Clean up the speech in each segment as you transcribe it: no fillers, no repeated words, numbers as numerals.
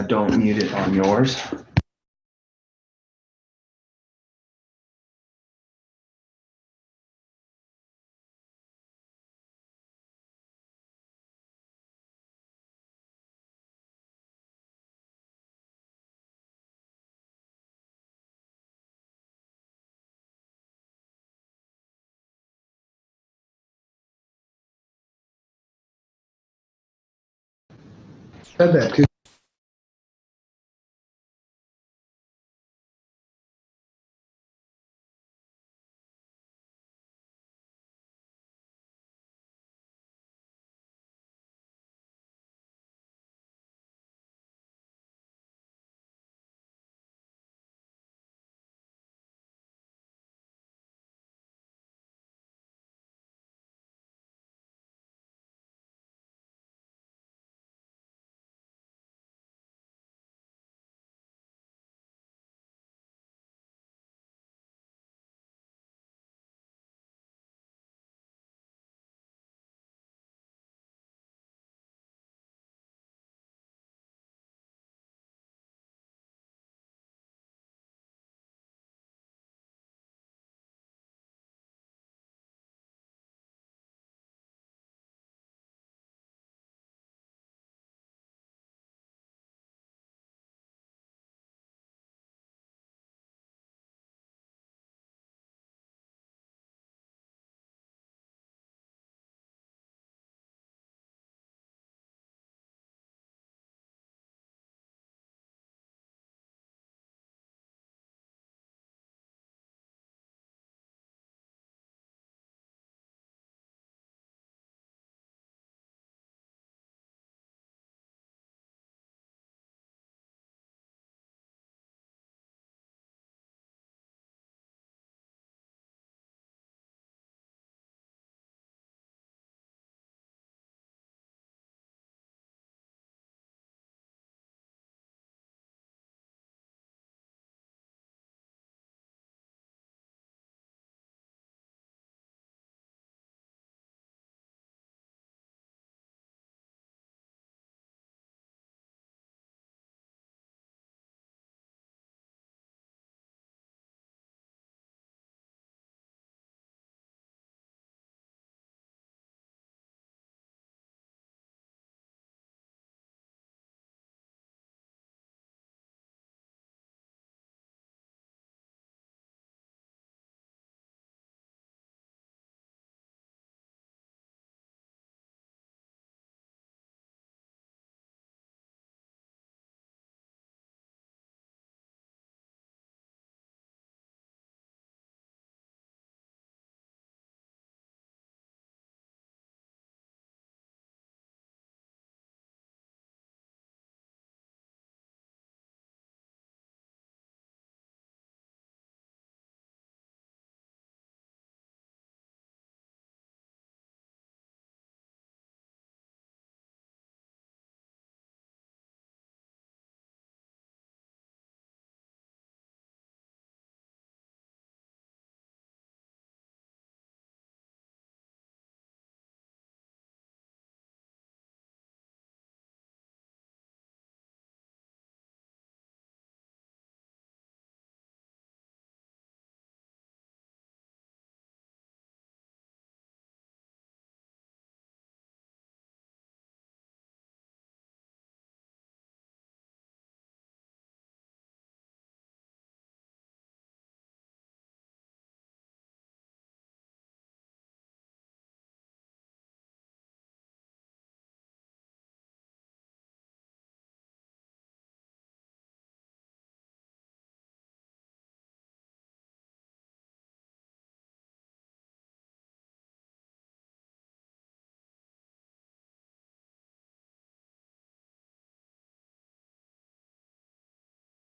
don't mute it on yours. Said that too.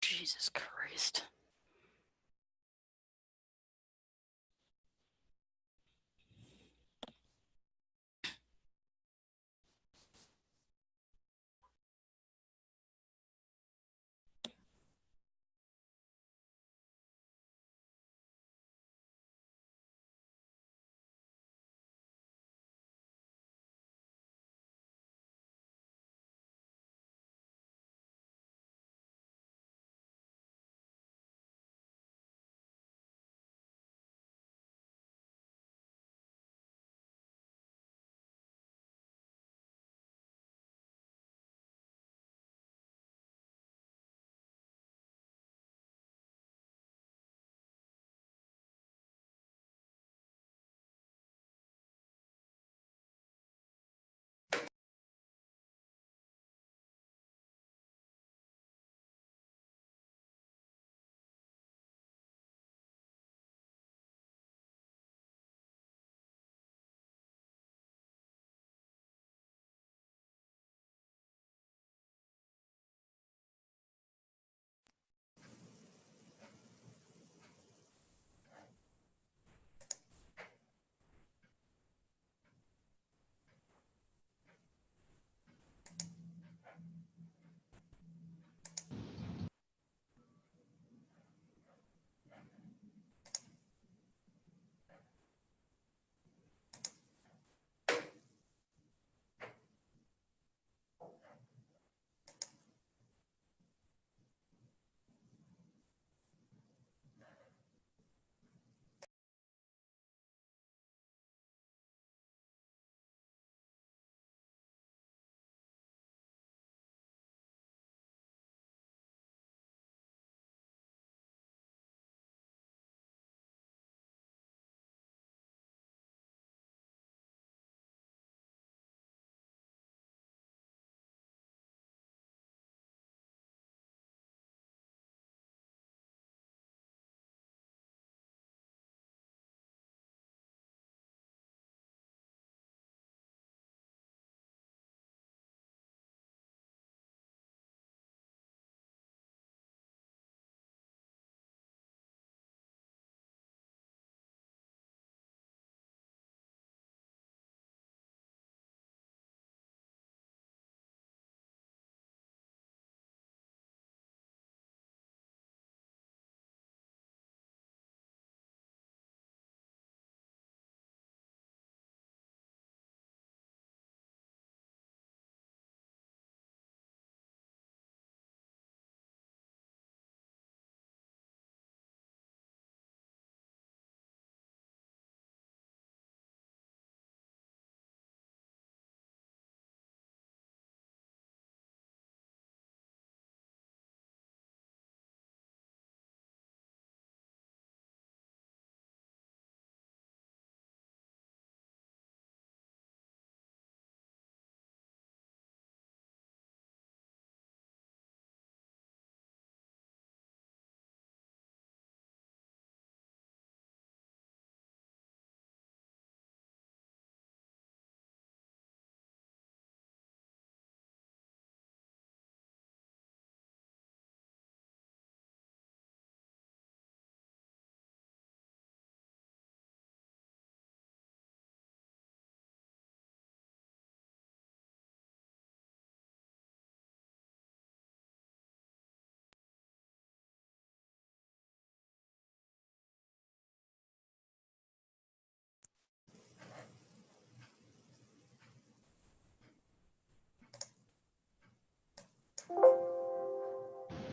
Jesus Christ.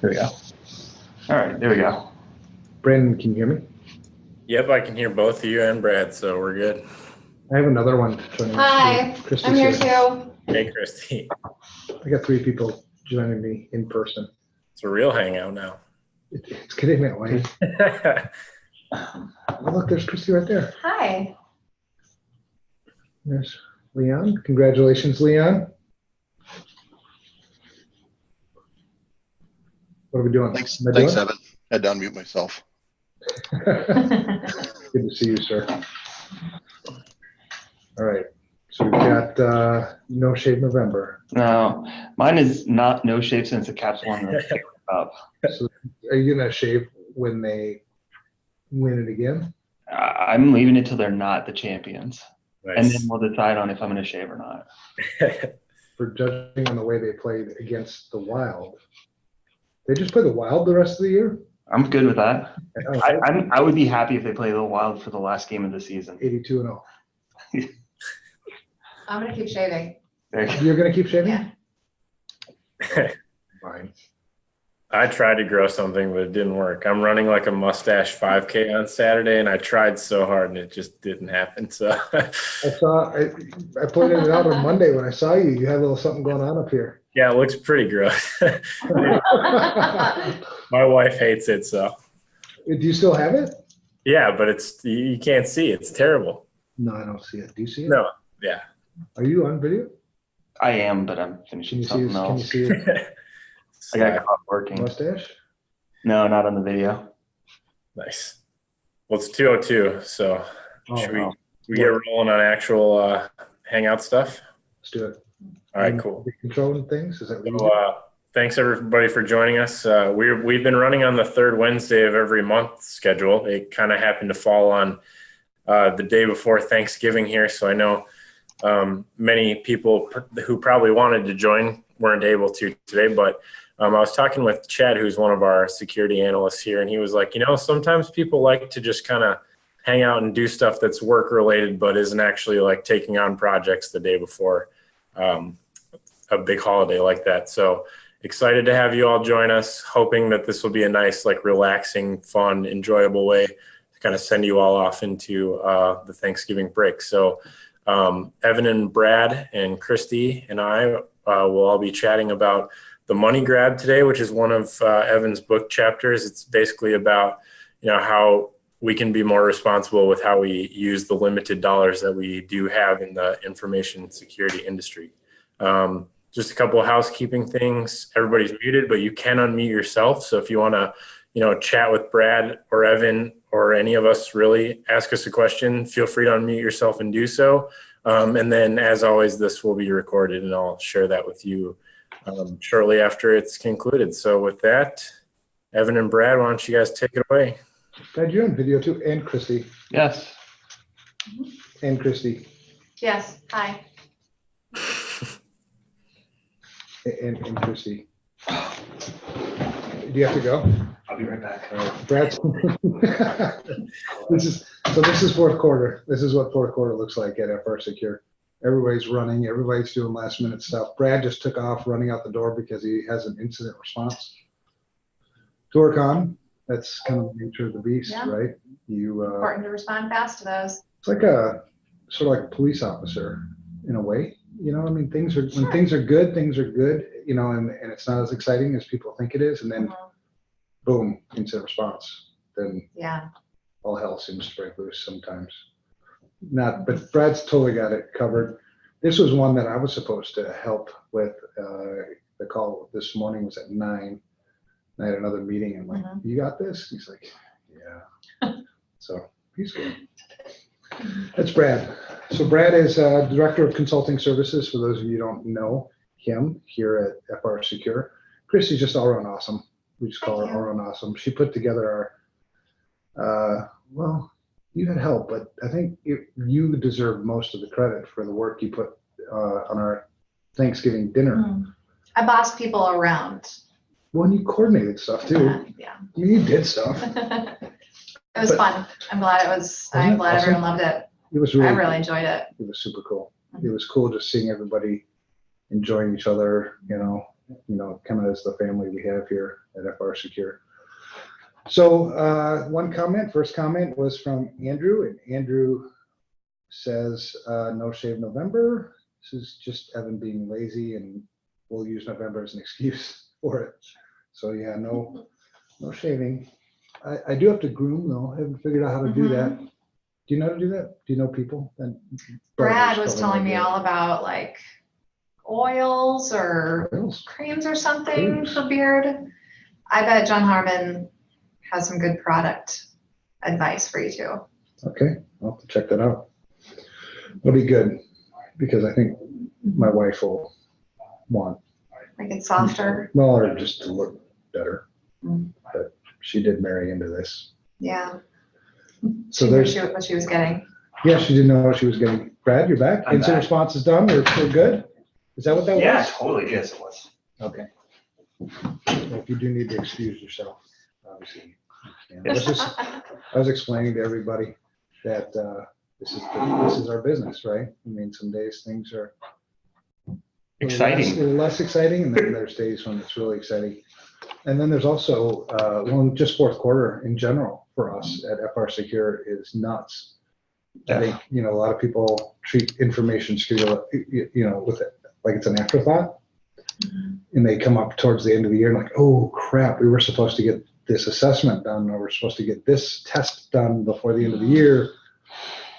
There we go. All right, there we go. Brandon, can you hear me? Yep, I can hear both you and Brad, so we're good. I have another one. Hi, Christy's I'm here too. Hey, Christy. I got 3 people joining me in person. It's a real hangout now. It's getting that way. Oh, look, there's Christy right there. Hi. There's Leon. Congratulations, Leon. What are we doing? Thanks, Am I thanks, doing? Evan. I had to unmute myself. Good to see you, sir. All right. So we've got No Shave November. No, mine is not no shave since the Caps won the Cup. So are you going to shave when they win it again? I'm leaving it till they're not the champions. Nice. And then we'll decide on if I'm going to shave or not. For judging on the way they played against the Wild. They just play the Wild the rest of the year? I'm good with that. I I would be happy if they play the Wild for the last game of the season. 82-0. I'm gonna keep shaving. There you go. You're going to keep shaving? Yeah. Fine. I tried to grow something, but it didn't work. I'm running like a mustache 5K on Saturday, and I tried so hard, and it just didn't happen. So I pointed it out on Monday when I saw you. You had a little something going on up here. yeah, it looks pretty gross. My wife hates it, so Do you still have it? yeah, but you can't see. It's terrible. No, I don't see it. Do you see it? No, yeah. Are you on video? I am, but I'm Can finishing you see something it? Can you else. see it? I got caught working. Mustache? No, not on the video. Nice. Well, it's 2:02, so Oh, should wow. we get rolling on actual Hangout stuff? let's do it. All right, cool. The controlling things? Is that what you So, do? thanks everybody for joining us. We've been running on the third Wednesday of every month schedule. It kind of happened to fall on the day before Thanksgiving here, so I know many people who probably wanted to join weren't able to today, but I was talking with Chad, who's one of our security analysts here, and he was like, sometimes people like to just kind of hang out and do stuff that's work related, but isn't actually like taking on projects the day before a big holiday like that. So excited to have you all join us, hoping that this will be a nice, like relaxing, fun, enjoyable way to kind of send you all off into the Thanksgiving break. So Evan and Brad and Christy and I will all be chatting about the money grab today, which is one of Evan's book chapters. It's basically about, how we can be more responsible with how we use the limited dollars that we do have in the information security industry. Just a couple of housekeeping things. Everybody's muted, but you can unmute yourself. So if you want to, chat with Brad or Evan or any of us, really ask us a question, feel free to unmute yourself and do so. And then as always, this will be recorded and I'll share that with you shortly after it's concluded. So with that, Evan and Brad, why don't you guys take it away? Brad, you're on video too, and Christy. Yes. And Christy. Yes, hi. And Christy. Do you have to go? I'll be right back. Brad's. This is fourth quarter. This is what fourth quarter looks like at FRSecure. Everybody's running. Everybody's doing last minute stuff. Brad just took off running out the door because he has an incident response to work on. That's kind of the nature of the beast, Yeah. right? Important to respond fast to those. It's like a sort of like a police officer in a way. When things are good, things are good, and it's not as exciting as people think it is, and then boom, incident response. Then Yeah. all hell seems to break loose sometimes. But Brad's totally got it covered. This was one that I was supposed to help with. The call this morning was at 9. I had another meeting. I'm like, you got this? He's like, yeah. So he's good. That's Brad. So Brad is Director of Consulting Services, for those of you who don't know him here at FRSecure. Christy's just all around awesome. We just call her all around awesome. She put together our, you had help, but I think you deserve most of the credit for the work you put on our Thanksgiving dinner. I bossed people around. Well, and you coordinated stuff too. Yeah. I mean, you did stuff. It was fun. I'm glad Wasn't it everyone loved it. It was I really enjoyed it. It was super cool. It was cool just seeing everybody enjoying each other, kind of as the family we have here at FRSecure. So first comment was from Andrew, and Andrew says, no shave November. This is just Evan being lazy, and we'll use November as an excuse for it. So yeah, no shaving. I do have to groom though. I haven't figured out how to do that. Do you know how to do that? Do you know people? And Brad was telling me all about like oils or creams or something for beard. I bet John Harmon has some good product advice for you too. Okay, I'll have to check that out. It'll be good because I think my wife will want, Make it softer. well, or just to look better. Mm. But she did marry into this. Yeah. So She knew there's, what she was getting. yeah, she didn't know what she was getting. Brad, you're back? I'm Instant back. response is done. We're good? Is that what that Yeah, was? totally. Yes, it was. Okay. Well, if you do need to excuse yourself, obviously. you can. I was explaining to everybody that this is our business, right? I mean, some days things are a little less exciting, and then there's days when it's really exciting. And then there's also, just fourth quarter in general for us at FRSecure is nuts. I think, a lot of people treat information security, with it, like it's an afterthought. And they come up towards the end of the year and like, oh crap, we were supposed to get this assessment done, or we're supposed to get this test done before the end of the year.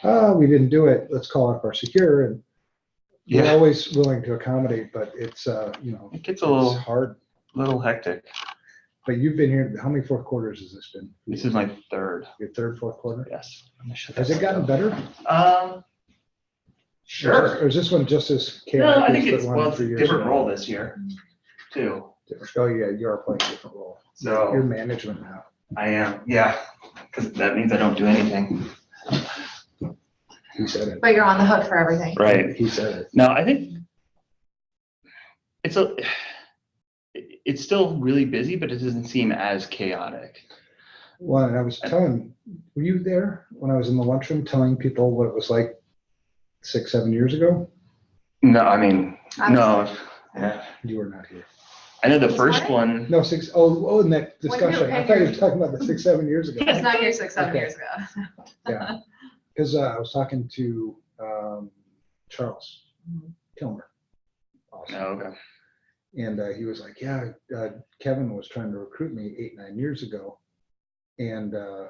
We didn't do it. Let's call FRSecure. And we're always willing to accommodate, but it's, It gets a it's hard. little hectic. But you've been here, how many fourth quarters has this been? This is my third. Your third, fourth quarter? Yes. Has it gotten better? Sure. Or is this one just as No, chaotic? I think as it's, the one well, it's a 3 years different ago? role this year, too. Oh, yeah, you are playing a different role. So You're management now. I am, yeah, because that means I don't do anything. He said it. But you're on the hook for everything. Right. He said it. No, I think it's still really busy, but it doesn't seem as chaotic. Well, and I was were you there when I was in the lunchroom telling people what it was like 6, 7 years ago? No, I mean, I was no. Yeah. You were not here. I know the This first morning? one. No, in that When you discussion. were I thought you were here. talking about the 6, 7 years ago. It's not here 6, 7 Okay. years ago. Yeah, because I was talking to Charles Kilmer. Awesome. Oh, okay. And he was like, yeah, Kevin was trying to recruit me 8, 9 years ago. And I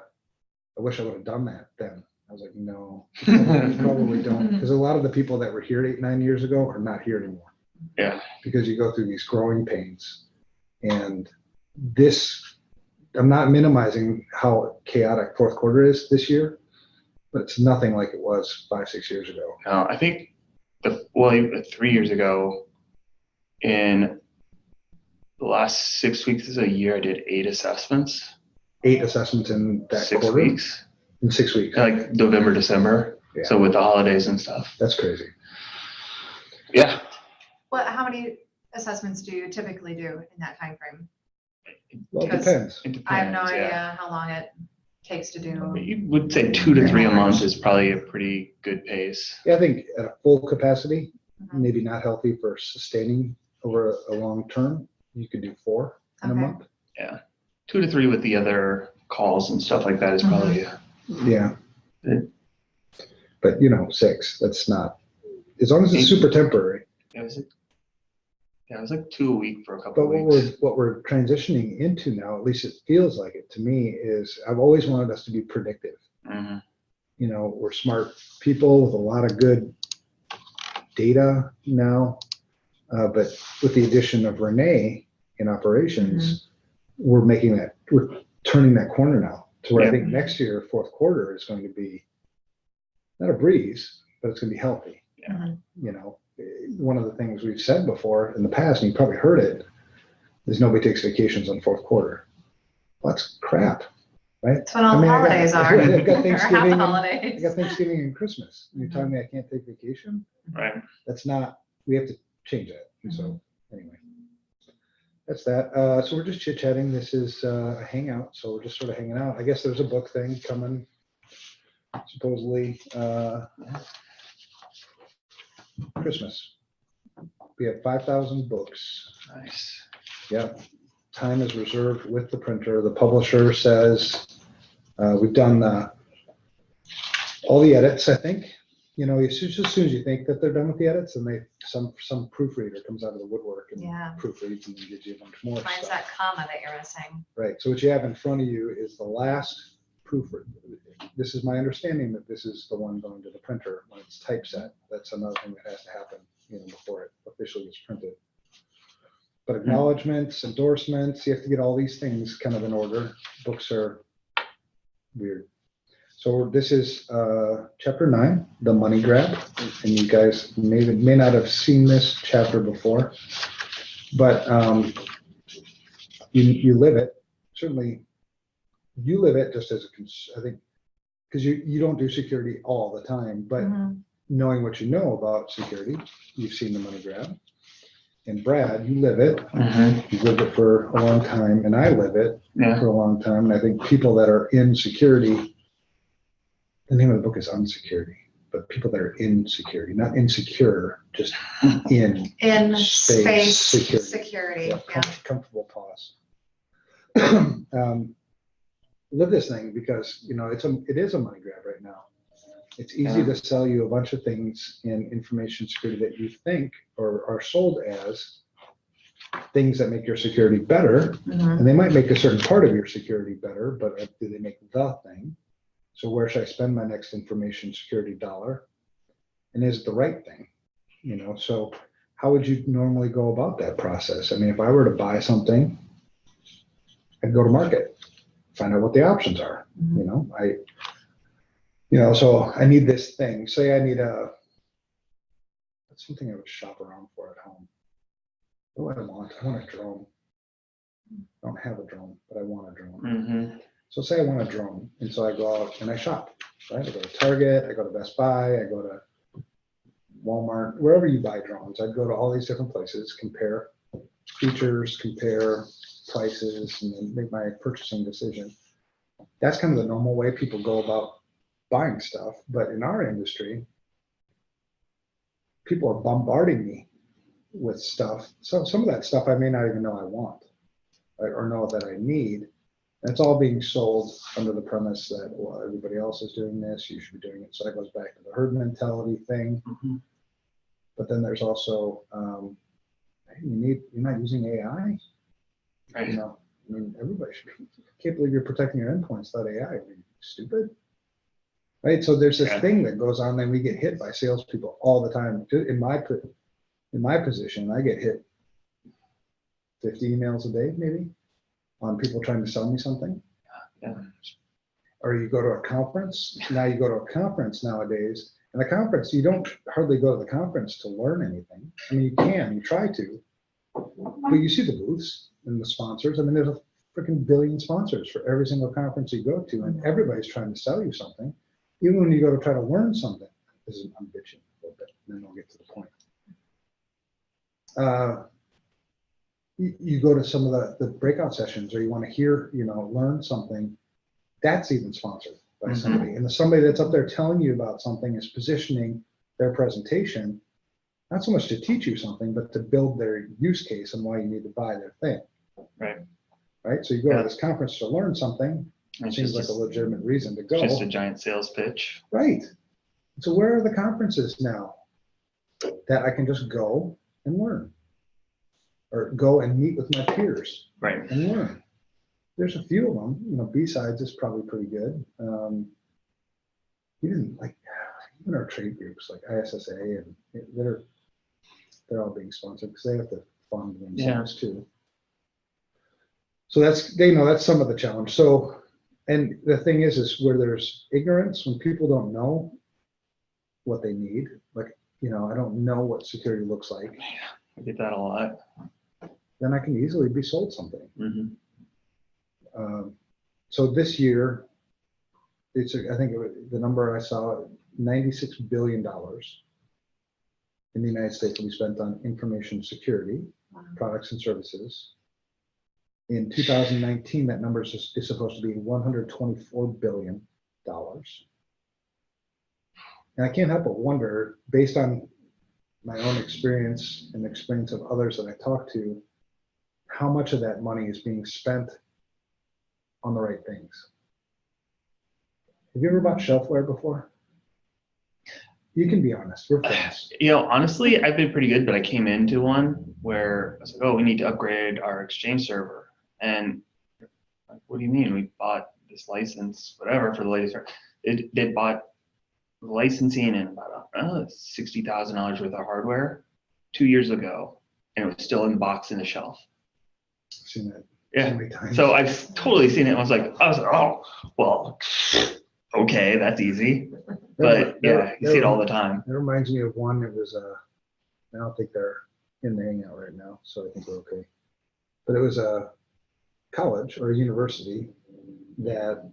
wish I would have done that then. I was like, no, probably don't. Because a lot of the people that were here 8, 9 years ago are not here anymore. Yeah. Because you go through these growing pains. And this, I'm not minimizing how chaotic fourth quarter is this year, but it's nothing like it was 5, 6 years ago. No, I think 3 years ago, in the last 6 weeks of a year, I did 8 assessments. 8 assessments in that 6 quarter? weeks. In 6 weeks. Like November, December. Yeah. So with the holidays and stuff. That's crazy. Yeah. How many assessments do you typically do in that time frame? Well, it Because depends. It depends. I have no yeah. idea how long it takes to do. You would say 2 to 3 a month is probably a pretty good pace. Yeah, I think at a full capacity, Mhm. maybe not healthy for sustaining over a long term. You could do 4 in a Okay. month. 2 to 3 with the other calls and stuff like that is probably. Yeah. Good. But 6, that's not, as long as it's super temporary. It was like 2 a week for a couple But of weeks. what we're transitioning into now, at least it feels like it to me, is I've always wanted us to be predictive. Mhm. We're smart people with a lot of good data now. But with the addition of Renee in operations, we're turning that corner now to where I think next year, fourth quarter is going to be not a breeze, but it's going to be healthy. Yeah. One of the things we've said before in the past, and you probably heard it, is nobody takes vacations on fourth quarter. Well, that's crap, right? That's when all the holidays are. I've got Or half Thanksgiving. the I holidays. got Thanksgiving and Christmas. You're telling me I can't take vacation? Right. That's not. We have to change that. And so anyway, that's that. So we're just chit chatting. This is a hangout, so we're just sort of hanging out. I guess there's a book thing coming, supposedly Christmas. We have 5,000 books. Nice. Yep. Time is reserved with the printer. The publisher says, we've done all the edits, I think. You know, as soon as you think that they're done with the edits, and some proofreader comes out of the woodwork and Yeah. proofreads and then gives you a bunch more Finds stuff. that comma that you're missing. Right. So what you have in front of you is the last proofread. This is my understanding that this is the one going to the printer when it's typeset. That's another thing that has to happen, you know, before it officially gets printed. But acknowledgements, endorsements, you have to get all these things kind of in order. Books are weird. So this is chapter 9, the money grab, and you guys may not have seen this chapter before, but you live it. Certainly, you live it just as I think, because you don't do security all the time, but knowing what you know about security, you've seen the money grab. And Brad, you live it. You've lived it for a long time, and I live it for a long time. And I think people that are in security, the name of the book is Unsecurity, but people that are in security, not insecure, just in space security. Security. Yeah, comfortable pause. Live this thing because, you know, it is a money grab right now. It's easy to sell you a bunch of things in information security that you think or are sold as things that make your security better. And they might make a certain part of your security better, but do they make the thing? So where should I spend my next information security dollar? And is it the right thing? You know, so how would you normally go about that process? I mean, if I were to buy something, I'd go to market, find out what the options are. So I need this thing. Say I need that's something I would shop around for at home. What do I want? I want a drone. I don't have a drone, but I want a drone. So say I want a drone, and so I go out and I shop, right? I go to Target, I go to Best Buy, I go to Walmart, wherever you buy drones. I'd go to all these different places, compare features, compare prices, and then make my purchasing decision. That's kind of the normal way people go about buying stuff. But in our industry, people are bombarding me with stuff. So some of that stuff I may not even know I want, right, or know that I need. And it's all being sold under the premise that, well, everybody else is doing this, you should be doing it. So that goes back to the herd mentality thing. But then there's also, you're not using AI. Right. You know, I mean, everybody should be. I can't believe you're protecting your endpoints without AI. Are you stupid? Right. So there's this thing that goes on, and we get hit by salespeople all the time. In my position, I get hit 50 emails a day, maybe, on people trying to sell me something. Or you go to a conference. Now you go to a conference nowadays, and the conference, you don't hardly go to the conference to learn anything. I mean, you try to, but you see the booths and the sponsors. I mean, there's a freaking billion sponsors for every single conference you go to, and everybody's trying to sell you something. Even when you go to try to learn something, I'm bitching a little bit, and then I'll get to the point. You go to some of the breakout sessions, or you want to hear, learn something, that's even sponsored by somebody. And somebody that's up there telling you about something is positioning their presentation, not so much to teach you something, but to build their use case and why you need to buy their thing. Right. So you go to this conference to learn something. It seems like a legitimate reason to go. Just a giant sales pitch. Right. So where are the conferences now that I can just go and learn, or go and meet with my peers and learn? There's a few of them. B-Sides is probably pretty good. Even our trade groups like ISSA, and they're all being sponsored because they have to fund themselves too. So that's some of the challenge. So, and the thing is where there's ignorance, when people don't know what they need, I don't know what security looks like. I get that a lot. Then I can easily be sold something. So this year, I think the number I saw, $96 billion in the United States will be spent on information security products and services. In 2019, that number is supposed to be $124 billion. And I can't help but wonder, based on my own experience and the experience of others that I talk to, how much of that money is being spent on the right things. Have you ever bought shelfware before? You can be honest. We're friends. Honestly, I've been pretty good, but I came into one where I was like, oh, we need to upgrade our Exchange server. And like, what do you mean? We bought this license, whatever, for the latest. They bought licensing and about $60,000 worth of hardware 2 years ago, and it was still in the box in the shelf. I've seen that Yeah. so many times. So I've totally seen it. I was like, oh, well, okay, that's easy. But yeah, you see it all the time. It reminds me of one. It was I don't think they're in the Hangout right now, so I think we're okay. But it was a college or a university that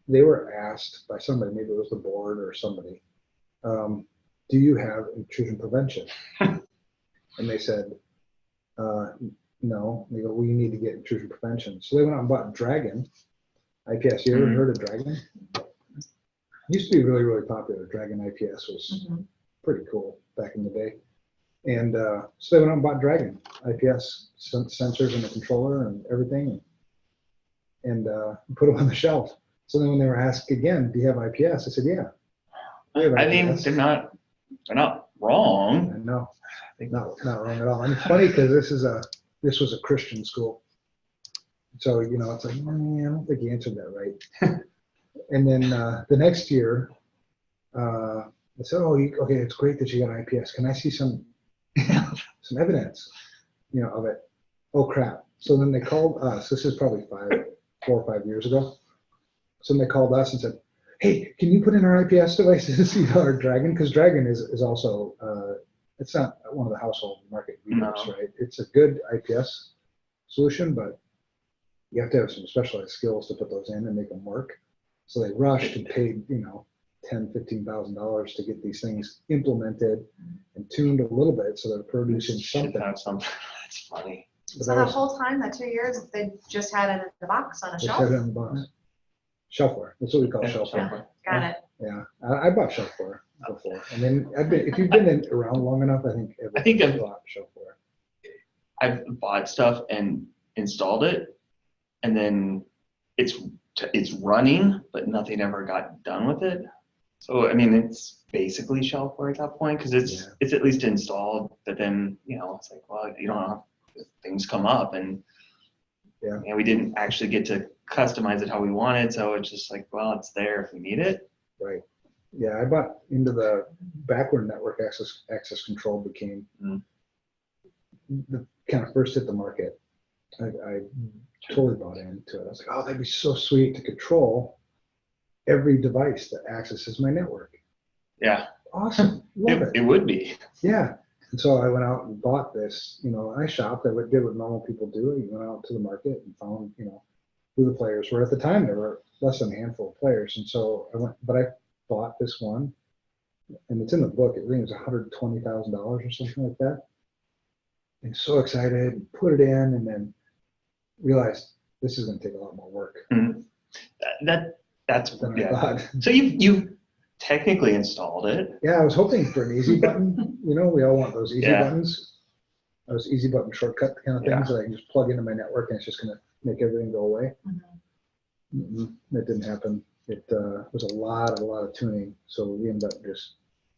they were asked by somebody, maybe it was the board or somebody, do you have intrusion prevention? And they said, no. They go, well, you need to get intrusion prevention. So they went out and bought Dragon IPS. You ever heard of Dragon? It used to be really, really popular. Dragon IPS was pretty cool back in the day. And so they went out and bought Dragon IPS sensors and a controller and everything, and put them on the shelf. So then when they were asked again, do you have IPS? I said, yeah. I mean, they're not wrong. No, not wrong at all. And it's funny because this was a Christian school. So, it's like, I don't think you answered that right. And then the next year, I said, oh, okay, it's great that you got IPS. Can I see some evidence, of it? Oh, crap. So then they called us. This is probably 4 or 5 years ago. So then they called us and said, hey, can you put in our IPS devices, our Dragon? Because Dragon is also, it's not one of the household market leaders, right? It's a good IPS solution, but you have to have some specialized skills to put those in and make them work. So they rushed and paid, $10,000, $15,000 to get these things implemented and tuned a little bit so they're producing something. That's funny. So the whole time, that 2 years, they just had it in the box on a shelf? Just had it in the box. Shelfware. That's what we call shelfware. Got it. Yeah, I bought shelfware before. And then if you've been around long enough, I think I've bought shelfware. I've bought stuff and installed it, and then it's running, but nothing ever got done with it. So I mean, it's basically shelfware at that point because it's at least installed. But then it's like, well, you don't know, things come up, and we didn't actually get to customize it how we wanted. So it's just like, well, it's there if we need it. Right. Yeah, I bought into the backward network access control became the kind of first hit the market. I totally bought into it. I was like, oh, that'd be so sweet to control every device that accesses my network. Yeah. Awesome. Love it. It would be. Yeah. And so I went out and bought this. I shopped. I did what normal people do. You went out to the market and found, who the players were. At the time, there were less than a handful of players. And so I bought this one, and it's in the book. I think it was $120,000 or something like that. And so excited, and put it in, and then realized this is going to take a lot more work. Mm-hmm. That's than I thought. So you technically installed it. Yeah, I was hoping for an easy button. We all want those easy buttons. Those easy button shortcut kind of things that I can just plug into my network and it's just going to make everything go away. That didn't happen. It was a lot of tuning. So we ended up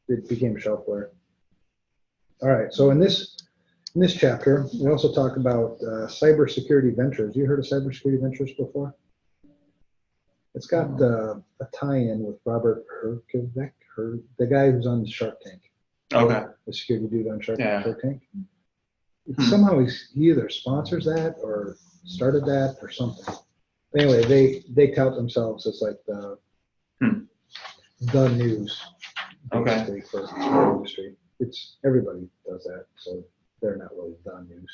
it became shelfware. All right. So in this chapter, we also talk about cybersecurity ventures. You heard of cybersecurity ventures before? It's got a tie-in with Robert Herjavec, the guy who's on the Shark Tank. Okay. The security dude on Shark Tank. Hmm. He either sponsors that or started that or something. Anyway, they tout themselves as like the news basically for the industry. Everybody does that, so they're not really the news.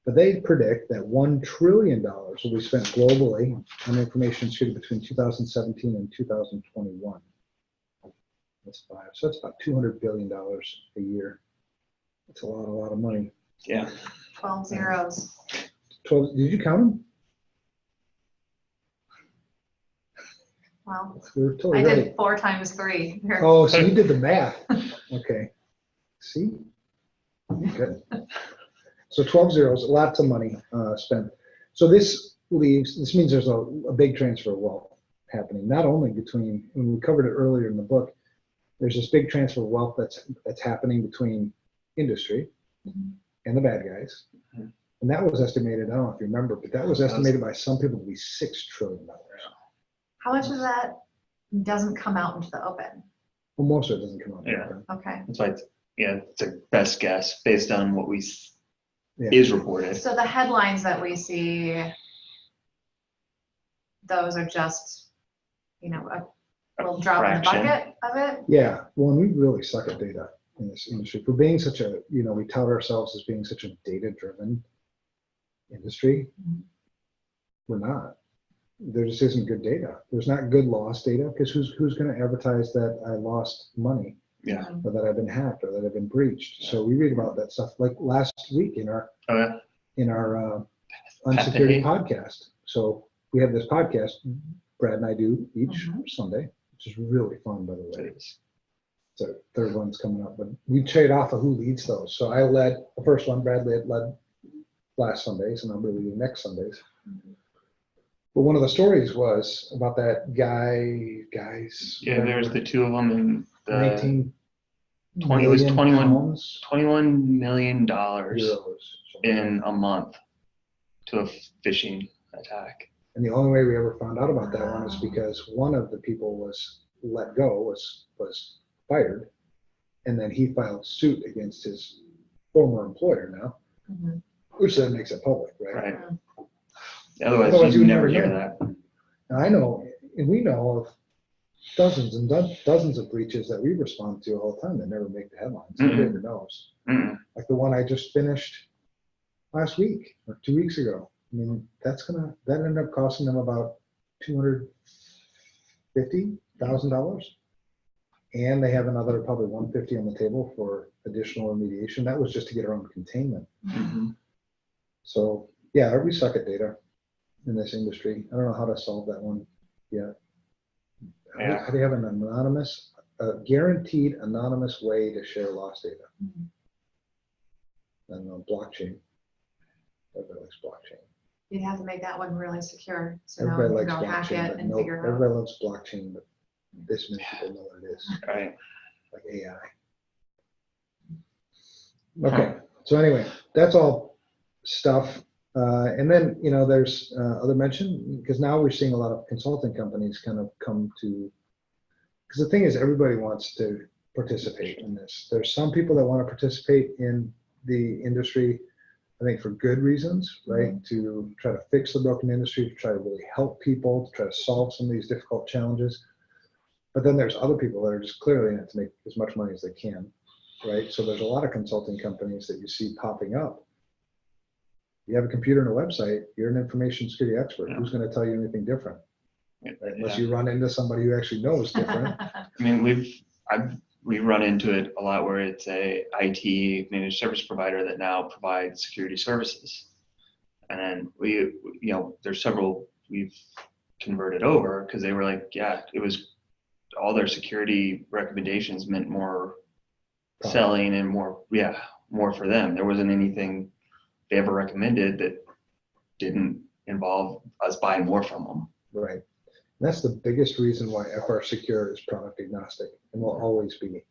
But they predict that $1 trillion will be spent globally on information security between 2017 and 2021. That's 5. So that's about $200 billion a year. That's a lot of money. Yeah. 12 zeros. 12. Did you count them? Wow. We were totally I right. did 4 times 3. Oh, so you did the math. Okay. See? Good. So 12 zeros, lots of money spent. So this means there's a big transfer of wealth happening, not only between, and we covered it earlier in the book, there's this big transfer of wealth that's happening between industry and the bad guys. And that was estimated, I don't know if you remember, but that was estimated by some people to be $6 trillion. How much of that doesn't come out into the open? Well, most of it doesn't come out. Yeah. Okay. That's why it's a best guess based on what Yeah. is reported. So the headlines that we see, those are just, a little drop in the fraction. bucket of it? Yeah, well, and we really suck at data in this industry. For being such a, we tout ourselves as being such a data-driven industry. We're not. There just isn't good data. There's not good loss data, because who's going to advertise that I lost money, Yeah. or that I've been hacked, or that I've been breached? So we read about that stuff like last week in our Oh, yeah. unsecurity podcast. So we have this podcast Brad and I do each Sunday, which is really fun, by the way. It is. So third one's coming up, but we trade off of who leads those. So I led the first one, Brad led last Sundays, and I'll be leading next Sundays. But one of the stories was about that guys. Yeah, there's the two of them in the 19 20 it was million 21 pounds, $21 million euros. in a month to a phishing attack. And the only way we ever found out about that one is because one of the people was let go, was fired, and then he filed suit against his former employer now, which then makes it public, right? Right. Otherwise, Otherwise you you never never hear know. that. And I know, and we know of dozens and dozens of breaches that we respond to all the time that never make the headlines. Nobody ever knows. Mm-mm. Like the one I just finished last week or 2 weeks ago. I mean, that ended up costing them about $250,000, and they have another probably $150 on the table for additional remediation. That was just to get our own containment. Mhm. So yeah, we suck at data in this industry. I don't know how to solve that one yet. Yeah. How do you have a guaranteed anonymous way to share loss data? And blockchain. Everybody likes blockchain. You'd have to make that one really secure, so no Everybody one can likes go hack blockchain, it but and no, figure out. everybody loves blockchain, but this many people know what it is, Right. like AI. Okay, so anyway, that's all stuff. And then, there's other mention, because now we're seeing a lot of consulting companies kind of come to, because the thing is, everybody wants to participate in this. There's some people that want to participate in the industry, I think for good reasons, right? To try to fix the broken industry, to try to really help people, to try to solve some of these difficult challenges. But then there's other people that are just clearly in it to make as much money as they can, right? So there's a lot of consulting companies that you see popping up. You have a computer and a website, you're an information security expert. Yeah. Who's going to tell you anything different? Right? Unless Yeah. you run into somebody who actually knows different. I mean, we run into it a lot where it's a IT managed service provider that now provides security services. And then there's several we've converted over because they were like, yeah, it was all their security recommendations meant more selling and more for them. There wasn't anything they ever recommended that didn't involve us buying more from them. Right. And that's the biggest reason why FRSecure is product agnostic and will always be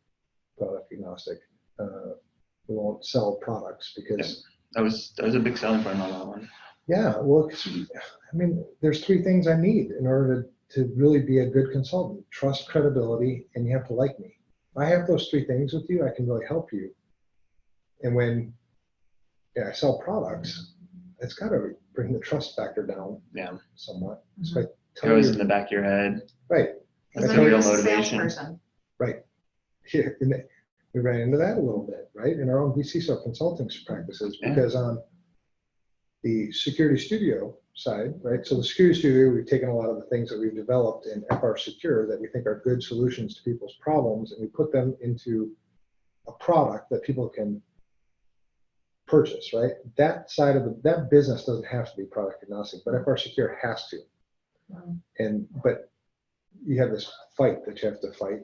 product agnostic. We won't sell products because That was a big selling point on that one. yeah, well, there's three things I need in order to really be a good consultant: trust, credibility, and you have to like me. If I have those three things with you, I can really help you. And when I sell products, it's got to bring the trust factor down somewhat. So I It tell was you, in the back of your head. right. That's So the you're real a motivation. salesperson. Right. Yeah, and we ran into that a little bit, right? In our own VCSO consulting practices, because on the security studio side, right? So the security studio, we've taken a lot of the things that we've developed in FRSecure that we think are good solutions to people's problems, and we put them into a product that people can purchase, right? That side of that business doesn't have to be product agnostic, but FRSecure has to. But you have this fight that you have to fight.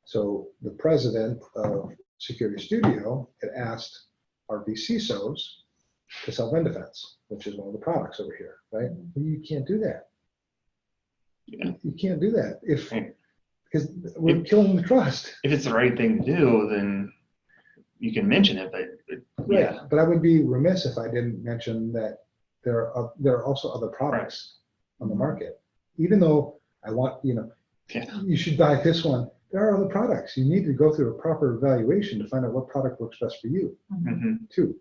So the president of Security Studio, it asked our VCSOs to sell Vendefense, which is one of the products over here, right? Well, you can't do that. Yeah. You can't do that Right. because we're killing the trust. If it's the right thing to do, then you can mention it, but yeah. Right. But I would be remiss if I didn't mention that there are also other products on the market. Even though I want, Yeah. you should buy this one, there are other products. You need to go through a proper evaluation to find out what product works best for you Mhm. too,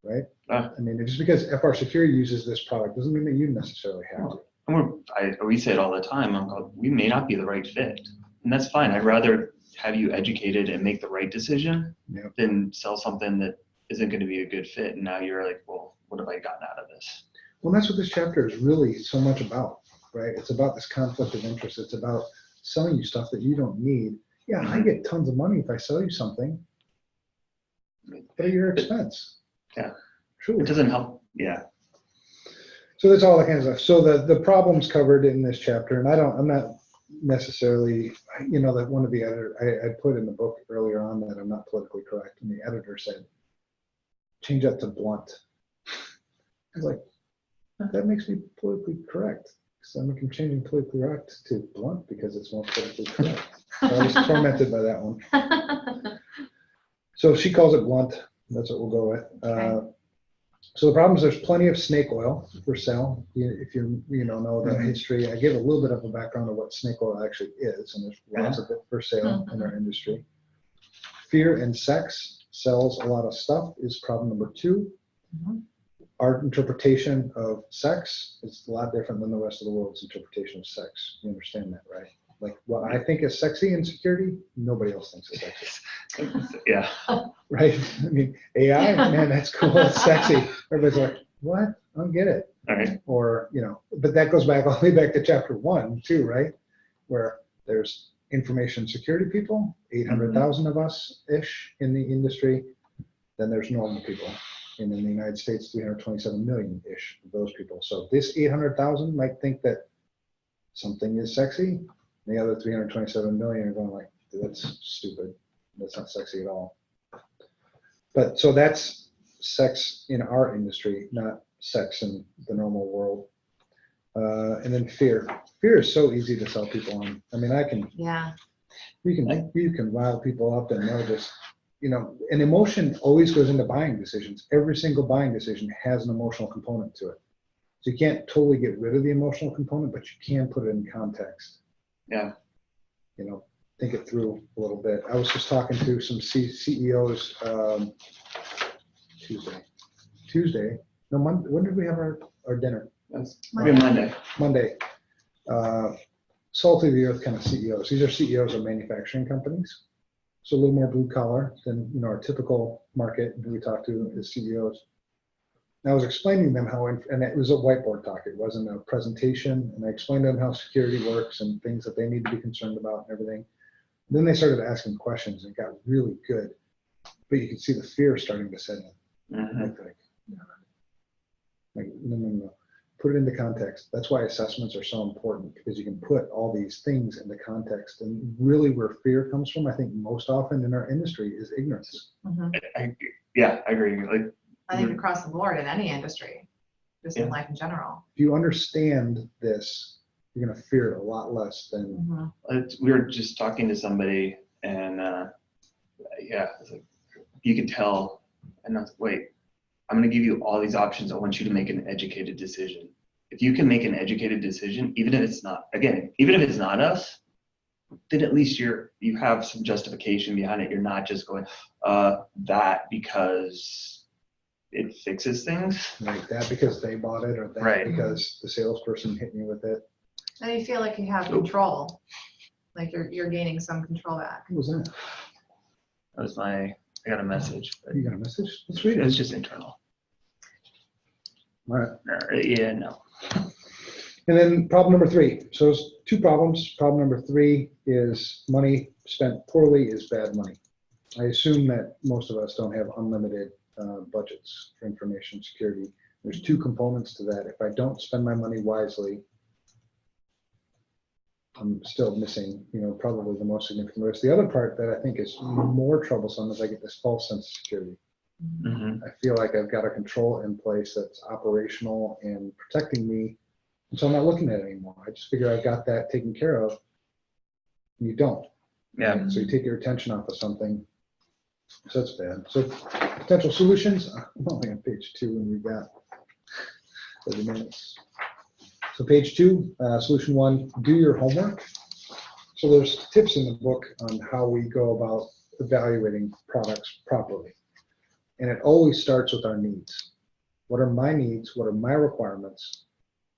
right? Ah. I mean, just because FRSecure uses this product doesn't mean that you necessarily have to. And we say it all the time, we may not be the right fit. And that's fine. I'd rather have you educated and make the right decision Yep. than sell something that isn't going to be a good fit. And now you're like, well, what have I gotten out of this? Well, that's what this chapter is really so much about, right? It's about this conflict of interest. It's about selling you stuff that you don't need. Yeah, I get tons of money if I sell you something, but at your expense. Yeah. Truly. It doesn't help. Yeah. So that's all that kind of stuff. So the problems covered in this chapter, and I'm not necessarily, that one of the I put in the book earlier on that I'm not politically correct, and the editor said, change that to blunt. I was like, that makes me politically correct. So I'm changing politically correct to blunt because it's more politically correct. So I was tormented by that one. So she calls it blunt. That's what we'll go with. Okay. So the problem is there's plenty of snake oil for sale. If you know the history, I give a little bit of a background of what snake oil actually is, and there's lots of it for sale in our industry. Fear and sex sells a lot of stuff is problem number 2. Mhm. Our interpretation of sex is a lot different than the rest of the world's interpretation of sex. You understand that, right? Like what I think is sexy in security, nobody else thinks is sexy. Yeah. Right? I mean, AI, man, that's cool, that's sexy. Everybody's like, what? I don't get it. All right. Or, but that goes back all the way back to chapter 1 too, right? Where there's information security people, 800,000 of us-ish in the industry. Then there's normal people. And in the United States, 327 million-ish of those people. So this 800,000 might think that something is sexy. The other 327 million are going like, that's stupid. That's not sexy at all. But so that's sex in our industry, not sex in the normal world. And then fear. Fear is so easy to sell people on. I mean, Yeah. you can rile people up and they'll just, an emotion always goes into buying decisions. Every single buying decision has an emotional component to it. So you can't totally get rid of the emotional component, but you can put it in context. Yeah. Think it through a little bit. I was just talking to some CEOs Tuesday. No, Monday. When did we have our dinner? That's Monday. Monday. Salt of the earth kind of CEOs. These are CEOs of manufacturing companies. So a little more blue collar than our typical market who we talk to as CEOs. And I was explaining to them and it was a whiteboard talk. It wasn't a presentation. And I explained to them how security works and things that they need to be concerned about and everything. And then they started asking questions and it got really good. But you could see the fear starting to set in. Mhm. No. Put it into context. That's why assessments are so important, because you can put all these things into context. And really where fear comes from, I think most often in our industry, is ignorance. Mhm. I agree. Like, I think across the board in any industry, just in Yeah. life in general. If you understand this, you're going to fear it a lot less than. Mhm. we were just talking to somebody and it's like, you could tell, and I was like, wait, I'm going to give you all these options. I want you to make an educated decision. If you can make an educated decision, even if it's not us, then at least you have some justification behind it. You're not just going that because it fixes things. Like that because they bought it, or that Right. because the salesperson hit me with it. And you feel like you have control, like you're gaining some control back. What was that? That was I got a message, but You got a message? Let's read it it. was just internal. All right. Yeah, no. And then problem number 3. So there's 2 problems. Problem number 3 is money spent poorly is bad money. I assume that most of us don't have unlimited budgets for information security. There's 2 components to that. If I don't spend my money wisely, I'm still missing, probably the most significant list. The other part that I think is more troublesome is I get this false sense of security. Mhm. I feel like I've got a control in place that's operational and protecting me. And so I'm not looking at it anymore. I just figure I've got that taken care of. And you don't. Yeah. So you take your attention off of something. So that's bad. So potential solutions, I'm only on page 2 and we've got 30 minutes. So page 2, solution 1, do your homework. So there's tips in the book on how we go about evaluating products properly. And it always starts with our needs. What are my needs? What are my requirements?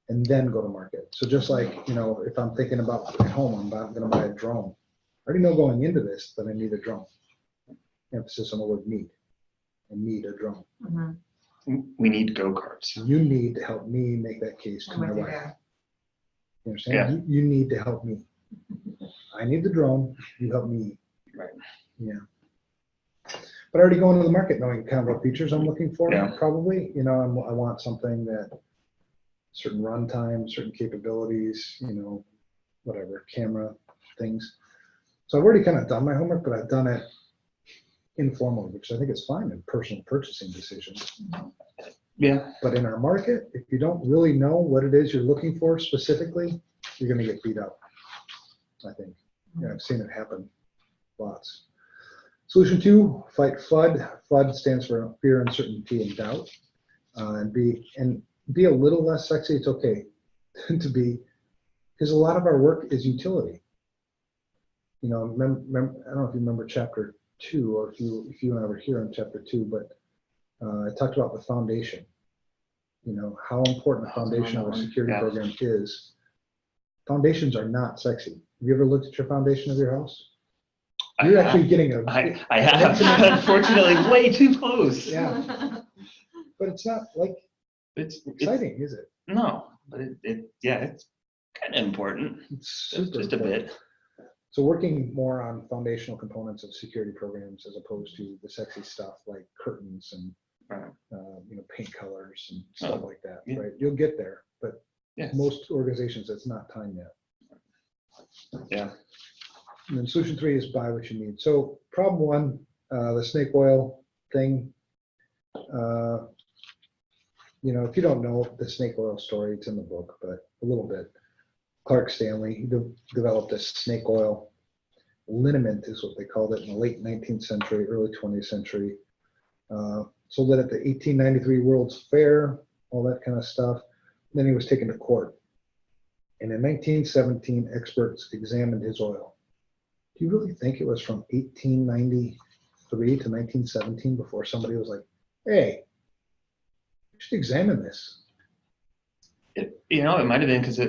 And then go to market. So just like, if I'm thinking about at home, I'm going to buy a drone. I already know going into this that I need a drone. Emphasis on the word need. I need a drone. Mhm. We need go-karts. You need to help me make that case to I'm my with you wife. there. You understand? Yeah. You need to help me. I need the drone. You help me. Right. Yeah. But I already go into the market knowing kind of what features I'm looking for. Yeah. Probably. I want something that certain runtime, certain capabilities. Whatever camera things. So I've already kind of done my homework, but I've done it informally, which I think is fine in personal purchasing decisions. Yeah. But in our market, if you don't really know what it is you're looking for specifically, you're going to get beat up, I think. Yeah, I've seen it happen lots. Solution 2, fight FUD. FUD stands for fear, uncertainty, and doubt. And be a little less sexy. It's okay to be, because a lot of our work is utility. I don't know if you remember chapter 2, or if you and I were here in chapter 2, but I talked about the foundation. How important the foundation of a security Yeah. program is. Foundations are not sexy. Have you ever looked at your foundation of your house? You're actually getting a. I have, unfortunately, way too close. Yeah. But it's not like It's exciting, is it? no, but it's kind of important. It's super Just a important. bit. So working more on foundational components of security programs as opposed to the sexy stuff like curtains and Right. paint colors and stuff like that. Yeah. Right? You'll get there, but Yes. most organizations, it's not time yet. Yeah. And then solution 3 is buy what you need. So problem 1, the snake oil thing. If you don't know the snake oil story, it's in the book, but a little bit. Clark Stanley, he developed a snake oil liniment, is what they called it, in the late 19th century, early 20th century. Sold it at the 1893 World's Fair, all that kind of stuff. Then he was taken to court. And in 1917, experts examined his oil. Do you really think it was from 1893 to 1917 before somebody was like, hey, you should examine this? It might have been because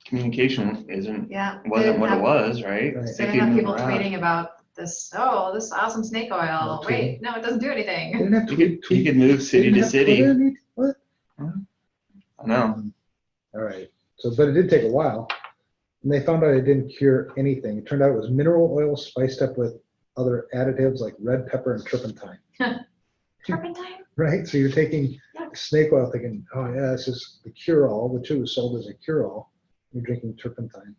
communication Yeah. wasn't what it was, right? Right. So They you could have move people around. tweeting about this awesome snake oil. No Wait, no, it doesn't do They anything. didn't have You tweet. could move They city didn't to have city. Twitter. What? I know. All right. So, but it did take a while. And they found out it didn't cure anything. It turned out it was mineral oil spiced up with other additives like red pepper and turpentine. Turpentine? Right? So you're taking Yuck. snake oil thinking, oh yeah, this is the cure-all, which it was sold as a cure-all. You're drinking turpentine.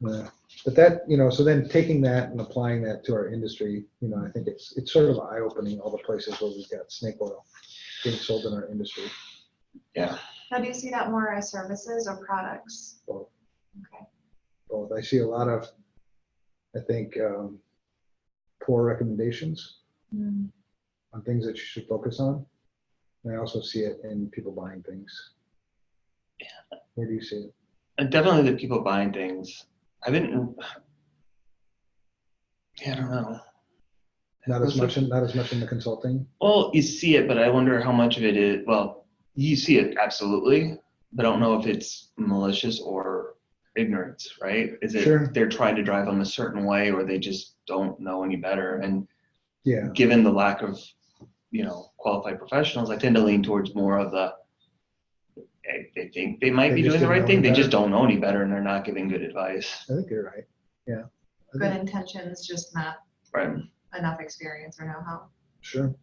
Yeah. But that, so then taking that and applying that to our industry, I think it's sort of eye-opening, all the places where we've got snake oil being sold in our industry. Yeah. Now, do you see that more as services or products? Both. Okay. Both. I see a lot of, I think, poor recommendations Mm. on things that you should focus on. And I also see it in people buying things. Yeah. Where do you see it? And definitely the people buying things. I don't know. Not as much in the consulting. Well, you see it, but I wonder how much of it is, well, you see it absolutely, but I don't know if it's malicious or ignorance, right? Is it Sure. they're trying to drive them a certain way or they just don't know any better? And Yeah. given the lack of, qualified professionals, I tend to lean towards more of the, they think they might They be just doing the didn't right know thing. any They just better. don't know any better and they're not giving good advice. I think you're right. Yeah. I Good think- intentions, just not Right. enough experience or know-how. Sure.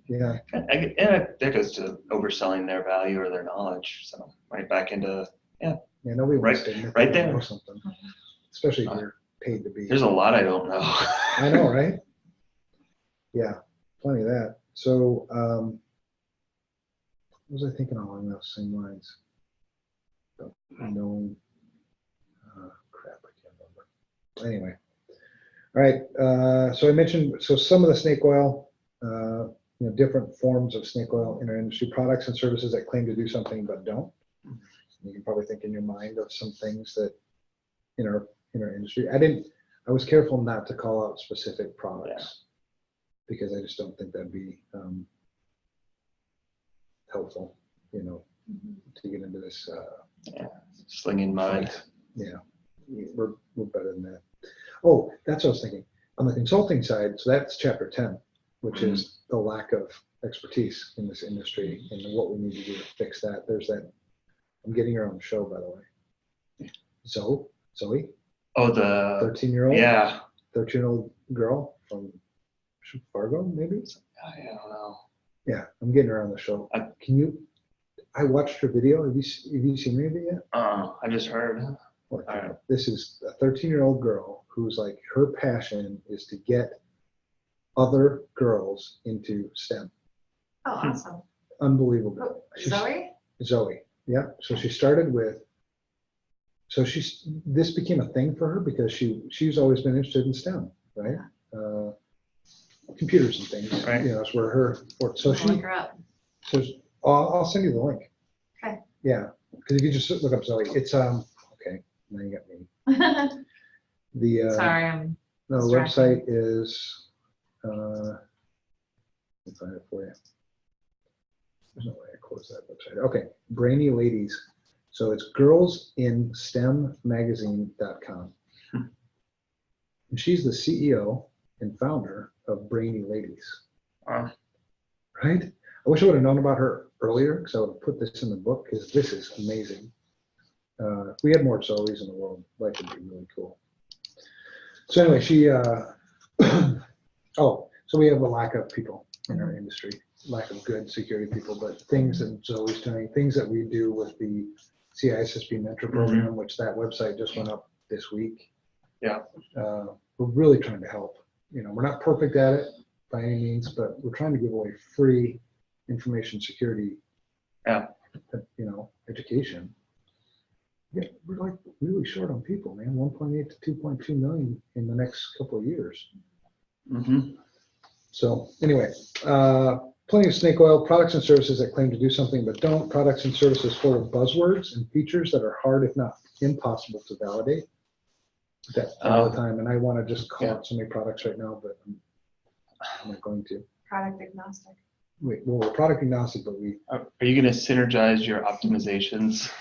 Yeah. And that goes to overselling their value or their knowledge. So right back into, Yeah, nobody wants Right- to admit right they don't there. know something, especially if you're paid to be. There's a lot I don't know. I know, right? Yeah, plenty of that. So, what was I thinking along those same lines? No, crap, I can't remember. Anyway, all right. So I mentioned, so some of the snake oil, different forms of snake oil in our industry, products and services that claim to do something but don't. You can probably think in your mind of some things that in our industry. I was careful not to call out specific products because I just don't think that'd be helpful, to get into this. Slinging mud. Yeah, we're better than that. Oh, that's what I was thinking. On the consulting side, so that's chapter 10, which is the lack of expertise in this industry and what we need to do to fix that. There's that. I'm getting her on the show, by the way. Zoe, Oh, the 13-year-old, yeah. 13-year-old girl from Fargo, maybe. I don't know. Yeah, I'm getting her on the show. I watched her video. Have you seen any of it yet? I just heard. Well, All right. This is a 13-year-old girl who's like, her passion is to get other girls into STEM. Oh, awesome. Unbelievable. Oh, She's- Zoe? Yeah. So she started with, this became a thing for her because she's always been interested in STEM, right? Computers and things, Right. That's where her, so I'll she, look her up. so I'll send you the link. Okay. Yeah, because if you just look up Zoe, it's, okay, now you got me. The, Sorry, I'm no, the distracted. website is, let me find it for you. There's no way I close that website. Okay, Brainy Ladies. So it's girlsinstemmagazine.com. And she's the CEO and founder of Brainy Ladies. Wow. Right? I wish I would have known about her earlier because I would have put this in the book because this is amazing. If we had more Zoes in the world, life would be really cool. So anyway, she, so we have a lack of people in our industry, lack of good security people, but things that Zoe's doing, things that we do with the CISSP mentor program, which that website just went up this week. Yeah. We're really trying to help. We're not perfect at it by any means, but we're trying to give away free information security, education. Yeah, we're like really short on people, man. 1.8 to 2.2 million in the next couple of years. So anyway, plenty of snake oil, products and services that claim to do something but don't, products and services full of buzzwords and features that are hard, if not impossible, to validate. That all the time, and I want to just call out so many products right now, but I'm not going to. Product agnostic. We're product agnostic, but Are you going to synergize your optimizations?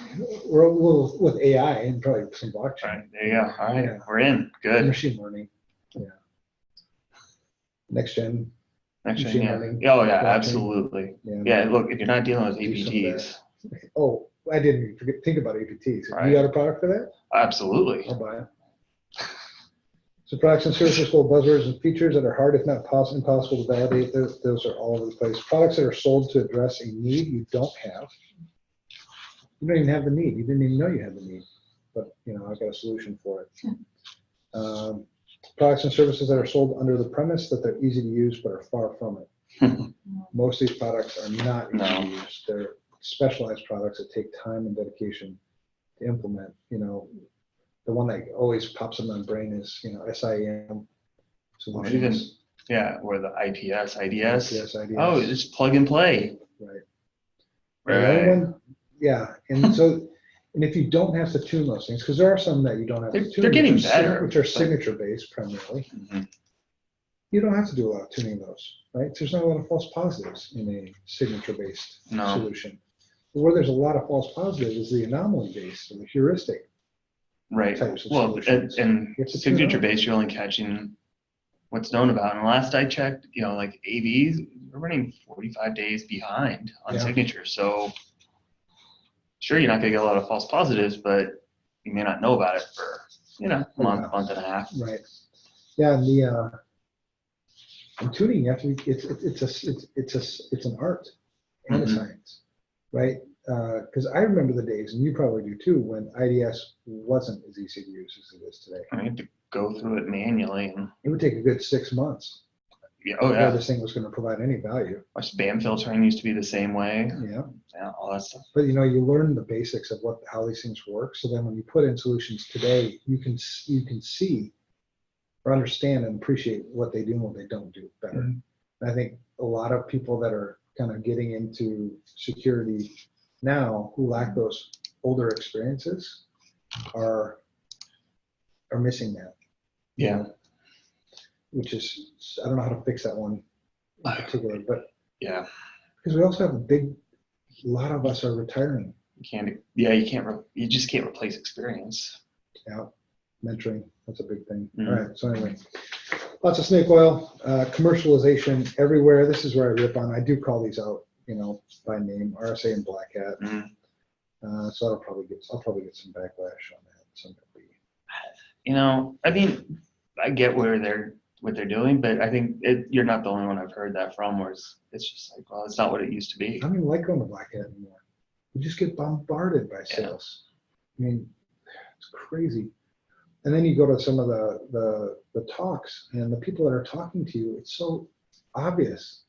we're with AI and probably some blockchain. All right, there you go. All right, Yeah. we're in. Good. Machine learning. Yeah. Next gen. Actually, Machine yeah. learning, Oh, yeah, blockchain. absolutely. Yeah. Yeah, look, if you're not dealing with Do some of that. APTs, Oh, I didn't think about APTs. Right. You got a product for that? absolutely. I'll buy it. So products and services full of buzzwords and features that are hard, if not impossible to validate. Those are all over the place. Products that are sold to address a need you don't have. You don't even have the need. You didn't even know you had the need, but I've got a solution for it. Products and services that are sold under the premise that they're easy to use but are far from it. Most of these products are not easy to use. They're specialized products that take time and dedication to implement. The one that always pops in my brain is, SIEM Or solutions. even, yeah, or the IPS, IDS. IPS, IDS. Oh, just plug and play. Right. Right. The other one, yeah, and so, and if you don't have to tune those things, because there are some that you don't have to tune. They're getting which are better, which are but- signature based primarily. Mhm. You don't have to do a lot of tuning those, right? There's not a lot of false positives in a signature based No. solution. But where there's a lot of false positives is the anomaly based or the heuristic. Right. Types of Well, solutions. and You have to tune signature out. based, you're only catching what's known about. And last I checked, like AVs, we're running 45 days behind on Yeah. signature. So sure, you're not going to get a lot of false positives, but you may not know about it for, a month, month and a half. Right. Yeah, and the and tuning, you have to. It's an art and a Mhm. science, right? because I remember the days, and you probably do too, when IDS wasn't as easy to use as it is today. I had to go through it manually, and It would take a good 6 months yeah, oh before yeah, this thing was going to provide any value. our spam filtering used to be the same way. Yeah. Yeah, all that stuff. But you learn the basics of how these things work. So then when you put in solutions today, you can see or understand and appreciate what they do and what they don't do better. Mhm. And I think a lot of people that are kind of getting into security now who lack those older experiences are missing that. Yeah. Which is, I don't know how to fix that one in particular, but Yeah, because we also have a lot of us are retiring. you just can't replace experience. Yeah, mentoring, that's a big thing. Mhm. All right, so anyway, lots of snake oil, commercialization everywhere. This is where I rip on. I do call these out, by name, RSA and Black Hat. Mhm. So I'll probably get some backlash on that. I mean, I get what they're doing, but I think you're not the only one I've heard that from, where it's just like, well, it's not what it used to be. I don't even like going to Black Hat anymore. You just get bombarded by sales. I mean, it's crazy. And then you go to some of the talks, and the people that are talking to you, it's so obvious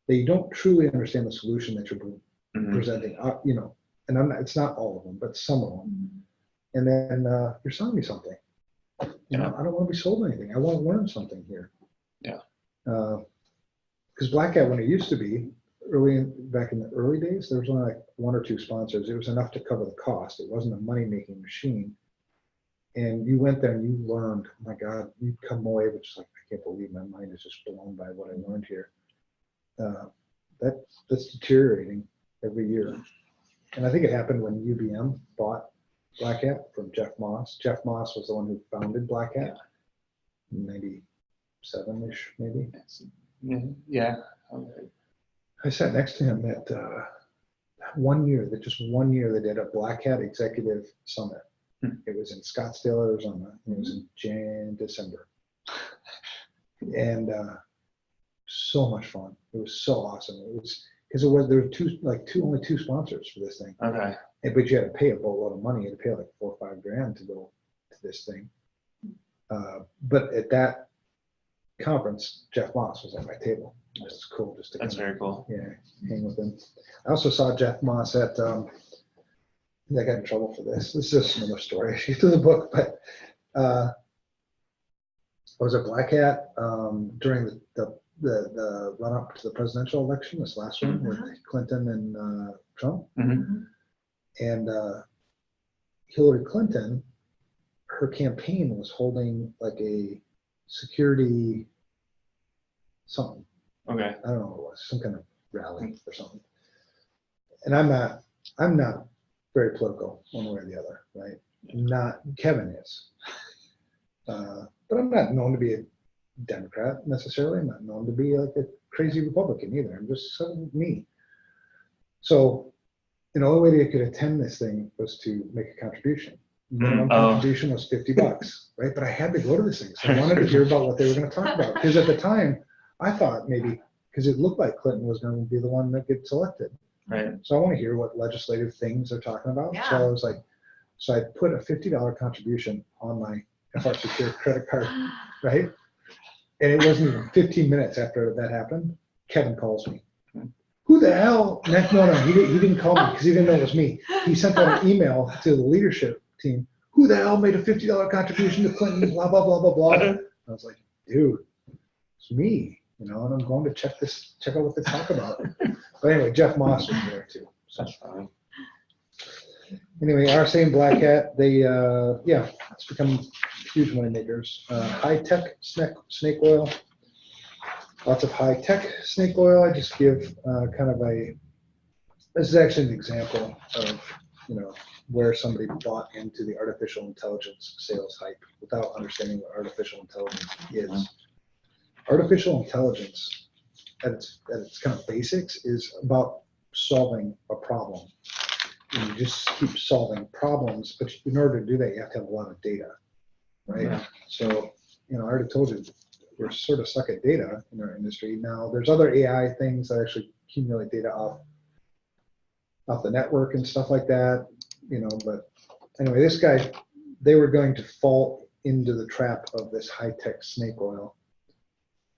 that you don't truly understand the solution that you're Mhm. presenting. And it's not all of them, but some of them. And then you're selling me something. Yeah. I don't want to be sold anything. I want to learn something here. Yeah. Because Black Hat, when it used to be back in the early days, there was only like 1 or 2 sponsors. It was enough to cover the cost. It wasn't a money-making machine. And you went there and you learned. Oh my God, you'd come away with just like, I can't believe my mind is just blown by what I learned here. That's deteriorating every year. And I think it happened when UBM bought Black Hat from Jeff Moss. Jeff Moss was the one who founded Black Hat, 97-ish maybe. Yeah. I sat next to him at just 1 year, they did a Black Hat Executive Summit. It was in Scottsdale, Arizona. It was in December. And so much fun. It was so awesome. It was because there were only two sponsors for this thing. Okay. But you had to pay a boatload of money. You had to pay like $4 or $5 grand to go to this thing. But at that conference, Jeff Moss was at my table. It was cool just to That's very cool. hang with him. I also saw Jeff Moss at. I got in trouble for this. This is another story. She's through the book, but I was at Black Hat during the run up to the presidential election, this last one with Clinton and Trump. Mhm. And Hillary Clinton, her campaign was holding like a security something. Okay. I don't know what it was, some kind of rally or something. And I'm not very political one way or the other, right? Not Kevin is. But I'm not known to be a Democrat necessarily. I'm not known to be like a crazy Republican either. I'm just sort of me. So, the only way they could attend this thing was to make a contribution. Minimum contribution was $50, right? But I had to go to this thing. So I wanted to hear about what they were going to talk about. Because at the time, I thought maybe, because it looked like Clinton was going to be the one that gets elected. Right. So I want to hear what legislative things they're talking about. Yeah. So I was like, so I put a $50 contribution on my FRSecure credit card, right? And it wasn't even 15 minutes after that happened, Kevin calls me. Who the hell? No, he didn't call me because he didn't know it was me. He sent out an email to the leadership team. Who the hell made a $50 contribution to Clinton? Blah, blah, blah, blah, blah. I was like, dude, it's me, and I'm going to check out what they talk about. But anyway, Jeff Moss was there too. So. That's fine. Anyway, RSA and Black Hat, it's become huge money makers. High-tech snake oil, lots of high-tech snake oil. I just give this is actually an example of, where somebody bought into the artificial intelligence sales hype without understanding what artificial intelligence is. Artificial intelligence at its kind of basics is about solving a problem. And you just keep solving problems, but in order to do that, you have to have a lot of data, right? Yeah. So, I already told you, we're sort of stuck at data in our industry. Now, there's other AI things that actually accumulate data off off the network and stuff like that, but anyway, this guy, they were going to fall into the trap of this high-tech snake oil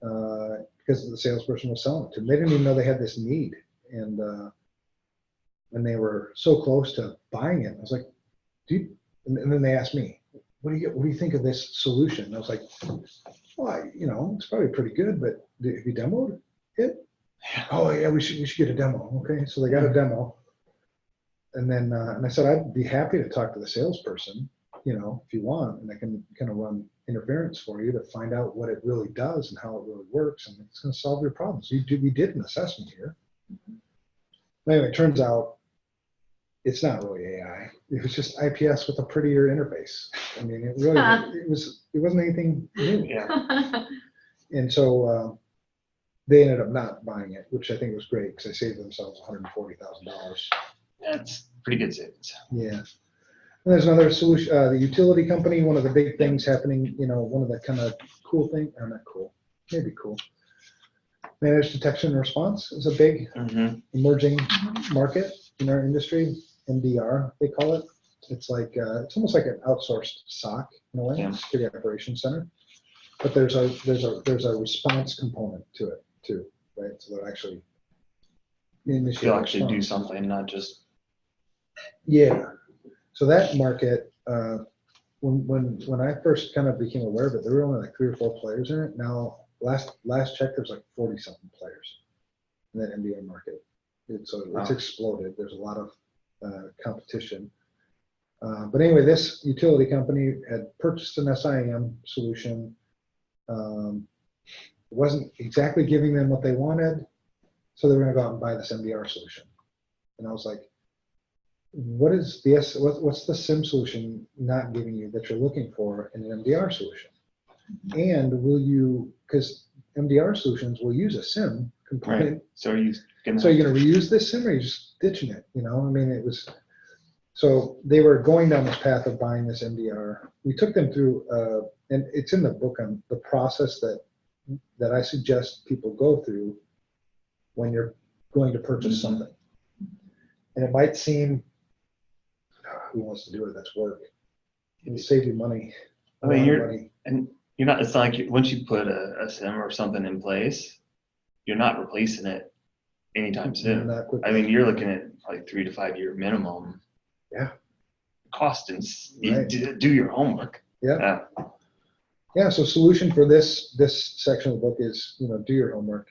because the salesperson was selling it to them. They didn't even know they had this need. And when they were so close to buying it, I was like, and then they asked me, what do you think of this solution? And I was like, well, it's probably pretty good, but have you demoed it? Oh yeah, we should get a demo. Okay, so they got a demo, and then and I said I'd be happy to talk to the salesperson, if you want, and I can kind of run interference for you to find out what it really does and how it really works, and it's going to solve your problems. We did an assessment here. Anyway, it turns out it's not really AI. It was just IPS with a prettier interface. I mean, it really it wasn't anything new. Yeah. And so they ended up not buying it, which I think was great because they saved themselves $140,000. That's pretty good savings. Yeah. And there's another solution. The utility company, one of the big things happening, one of the kind of cool thing, or not cool, maybe cool. Managed detection and response is a big emerging market in our industry. MDR, they call it. It's like it's almost like an outsourced SOC in a way, security operations center. But there's a response component to it too, right? So they're actually You'll actually do something, not just. Yeah. So that market, when I first kind of became aware of it, there were only like 3 or 4 players in it. Now, last check, there's like 40-something players in that MDR market. It's exploded. There's a lot of competition. But anyway, this utility company had purchased an SIM solution. It wasn't exactly giving them what they wanted, so they were going to go out and buy this MDR solution. And I was like, what's the SIM solution not giving you that you're looking for in an MDR solution? And because MDR solutions will use a SIM component. Right. So are you going to reuse this SIM, or are you just ditching it? I mean, it was, so they were going down this path of buying this MDR. We took them through, and it's in the book on the process that I suggest people go through when you're going to purchase something. And it might seem, who wants to do it? That's work. It'll save you money. I mean, you're not, it's not like once you put a SIM or something in place, you're not replacing it anytime soon. I mean, you're looking at like 3 to 5 year minimum. Yeah. Cost and do your homework. Yeah. Yeah. So solution for this section of the book is, do your homework.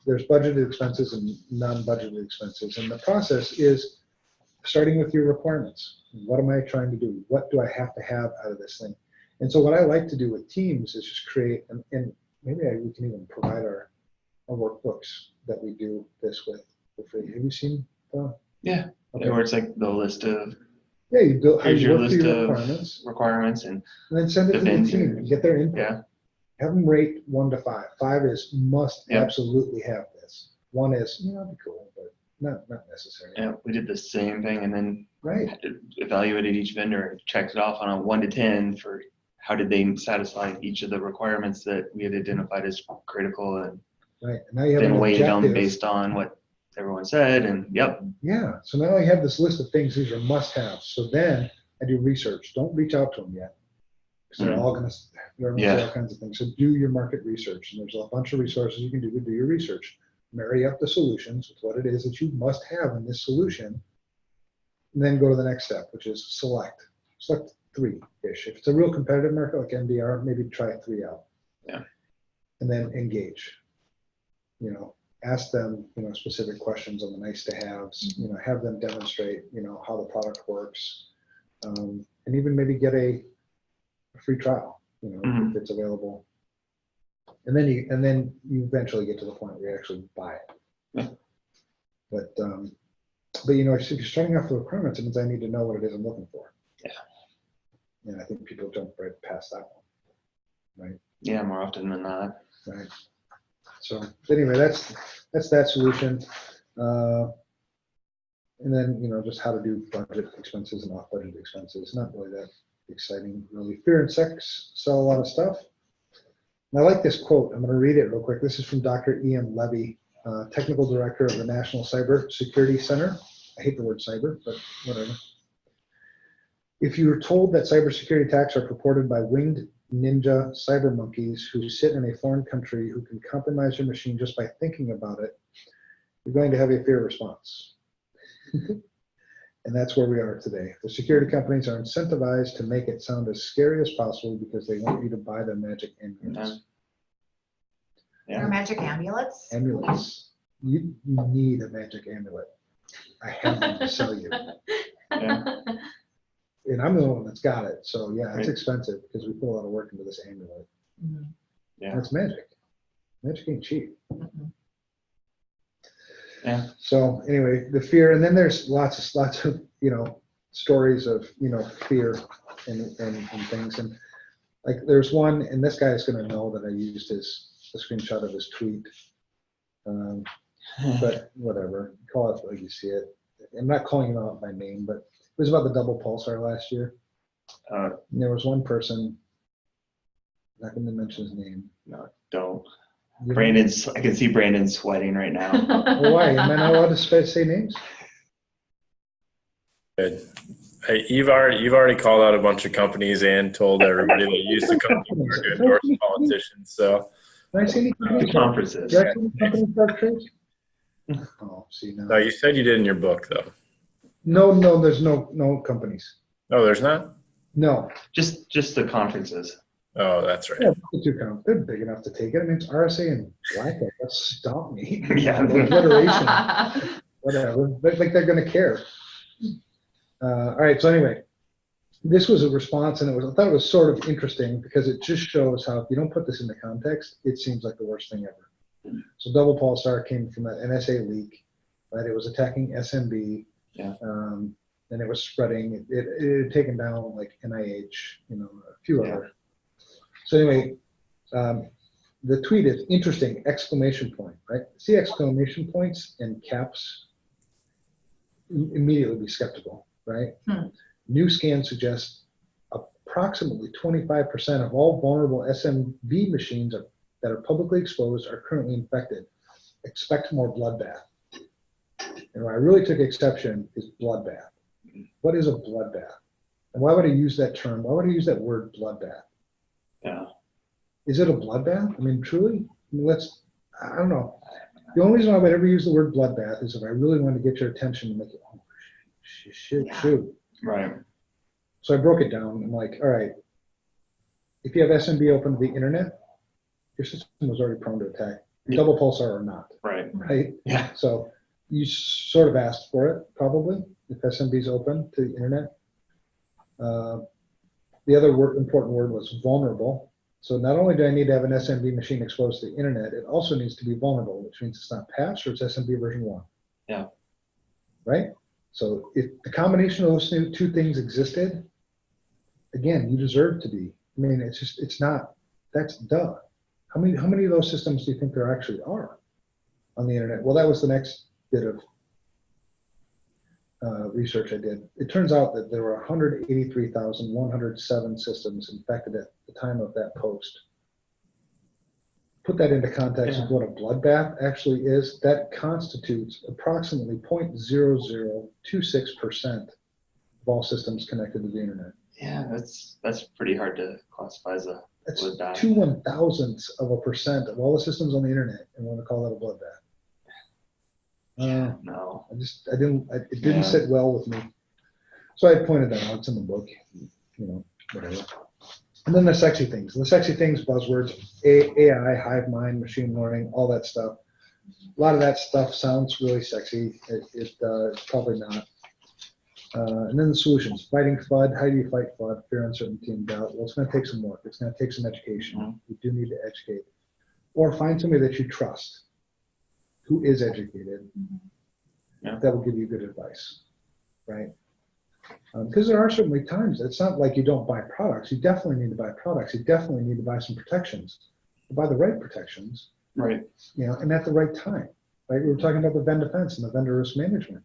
There's budgeted expenses and non-budgeted expenses. And the process is starting with your requirements. What am I trying to do? What do I have to have out of this thing? And so what I like to do with teams is just create, and maybe we can even provide our workbooks that we do this with for free. Have you seen the? Yeah. Okay. Where it's like the list of. Yeah, you build here's your list of requirements, and then send it to the team and get their input. Yeah. Have them rate 1 to 5. 5 is must absolutely have this. 1 is that'd be cool, but not necessary. Yeah, we did the same thing, and then evaluated each vendor and checked it off on a 1 to 10 for how did they satisfy each of the requirements that we had identified as critical, and and now you have then weighed them based on what everyone said, and Yeah, so now I have this list of things, these are must-haves. So then I do research. Don't reach out to them yet, because they're all going to say all kinds of things. So do your market research, and there's a bunch of resources you can do to do your research. Marry up the solutions with what it is that you must have in this solution, and then go to the next step, which is select 3-ish. If it's a real competitive market like MDR, maybe try 3 out. Yeah. And then engage. Ask them, specific questions on the nice to haves, have them demonstrate, how the product works, and even maybe get a free trial, if it's available. And then you eventually get to the point where you actually buy it. Yeah. But if you're starting off the requirements, it means I need to know what it is I'm looking for. Yeah. And I think people jump right past that one, right? Yeah, more often than not. Right. So anyway, that's that solution. And then, just how to do budget expenses and off budget expenses. Not really that exciting, really. Fear and Sex sell a lot of stuff. And I like this quote. I'm going to read it real quick. This is from Dr. Ian Levy, Technical Director of the National Cyber Security Center I hate the word cyber, but whatever. If you're told that cybersecurity attacks are purported by winged ninja cyber monkeys who sit in a foreign country who can compromise your machine just by thinking about it, you're going to have a fear response. And that's where we are today. The security companies are incentivized to make it sound as scary as possible because they want you to buy the magic amulets. Or magic amulets. Amulets. You need a magic amulet. I have one to sell you. Yeah. And I'm the one that's got it. So yeah, it's Right. expensive because we put a lot of work into this amulet. Yeah. That's magic. Magic ain't cheap. Yeah. So anyway, the fear, and then there's lots of stories of fear and things. And like there's one, and this guy is going to know that I used a screenshot of his tweet. But whatever, call it like you see it. I'm not calling him out by name, but it was about the double pulsar last year. And there was one person, I'm not going to mention his name. No, don't. You know- I can see Brandon sweating right now. Well, why? Am I not allowed to say names? Good. Hey, you've already called out a bunch of companies and told everybody that you used to come to endorse politicians. So Can I see any companies? Conferences. Did I see any companies start trades? Oh, see now. no, you said you did in your book though. No, there's no companies. Oh, there's not. No. Just the conferences. Oh, that's right. Yeah, the two count. They're big enough to take it. I mean, it's RSA and Blackout. That stop me. Yeah. Alliteration, whatever. But like they're going to care. All right. So anyway, this was a response, and I thought it was sort of interesting because it just shows how if you don't put this into context, it seems like the worst thing ever. So double pulsar came from an NSA leak, right? It was attacking SMB. Yeah. And it was spreading. It had taken down like NIH, a few Yeah. other. So anyway, the tweet is interesting, exclamation point, right? See exclamation points and caps, immediately be skeptical, right? New scan suggests approximately 25% of all vulnerable SMB machines that are publicly exposed are currently infected. Expect more bloodbath. And what I really took exception is bloodbath. What is a bloodbath? And why would I use that term? Why would I use that word bloodbath? Yeah. Is it a bloodbath? I mean, truly? I mean, I don't know. The only reason I would ever use the word bloodbath is if I really wanted to get your attention and make it, oh, shoot. Right. So I broke it down. I'm like, all right, if you have SMB open to the internet, your system was already prone to attack, double pulsar or not, Right. right? Yeah. So you sort of asked for it, probably, if SMB is open to the internet. The other important word was vulnerable. So not only do I need to have an SMB machine exposed to the internet, it also needs to be vulnerable, which means it's not patched or it's SMB version 1. Yeah. Right? So if the combination of those two things existed, again, you deserve to be. I mean, it's not, that's duh. How many of those systems do you think there actually are on the internet? Well, that was the next bit of research I did. It turns out that there were 183,107 systems infected at the time of that post. Put that into context of what a bloodbath actually is. That constitutes approximately 0.0026% of all systems connected to the internet. Yeah, that's pretty hard to classify as a That's bloodbath. 0.002% of all the systems on the internet, and we want to call that a bloodbath. No. It didn't sit well with me. So I pointed that out. It's in the book, whatever. And then the sexy things. The sexy things buzzwords, AI, hive mind, machine learning, all that stuff. A lot of that stuff sounds really sexy. It's probably not. And then the solutions. Fighting FUD. How do you fight FUD? Fear, uncertainty, and doubt. Well, it's going to take some work. It's going to take some education. You do need to educate. Or find somebody that you trust, who is educated, that will give you good advice, right? Because there are certainly times, it's not like you don't buy products. You definitely need to buy products. You definitely need to buy some protections. Buy the right protections, Right. And at the right time, right? We were talking about the vendor defense and the vendor risk management.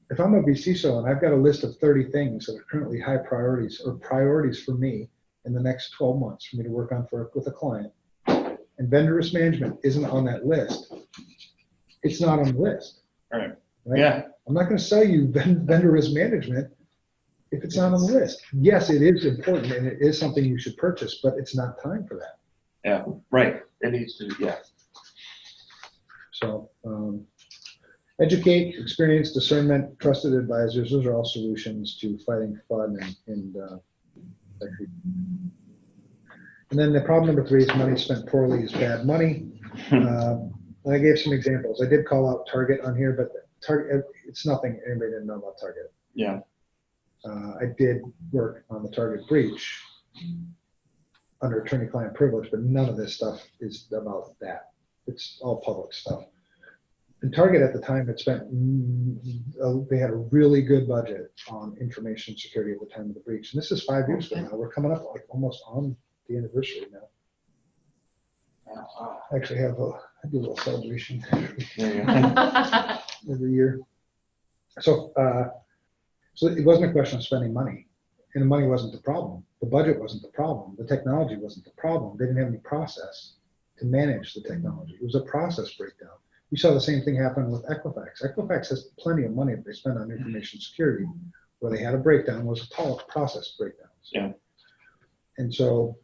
If I'm a VCSO and I've got a list of 30 things that are currently high priorities or priorities for me in the next 12 months for me to work on with a client, and vendor risk management isn't on that list, it's not on the list. Right. Right? Yeah. I'm not gonna sell you vendor risk management if it's not on the list. Yes, it is important and it is something you should purchase, but it's not time for that. Yeah, right. It needs to, yeah. So, educate, experience, discernment, trusted advisors, those are all solutions to fighting FUD and then the problem number 3 is money spent poorly is bad money. I gave some examples. I did call out Target on here, but Target, it's nothing anybody didn't know about Target. Yeah. I did work on the Target breach under attorney-client privilege, but none of this stuff is about that. It's all public stuff. And Target at the time had spent, they had a really good budget on information security at the time of the breach. And this is 5 years from now. We're coming up like almost on the anniversary now. I actually have I do a little celebration every year. So it wasn't a question of spending money, and the money wasn't the problem. The budget wasn't the problem. The technology wasn't the problem. They didn't have any process to manage the technology. It was a process breakdown. We saw the same thing happen with Equifax. Equifax has plenty of money that they spend on information security. Where they had a breakdown was a process breakdowns. Yeah. And so,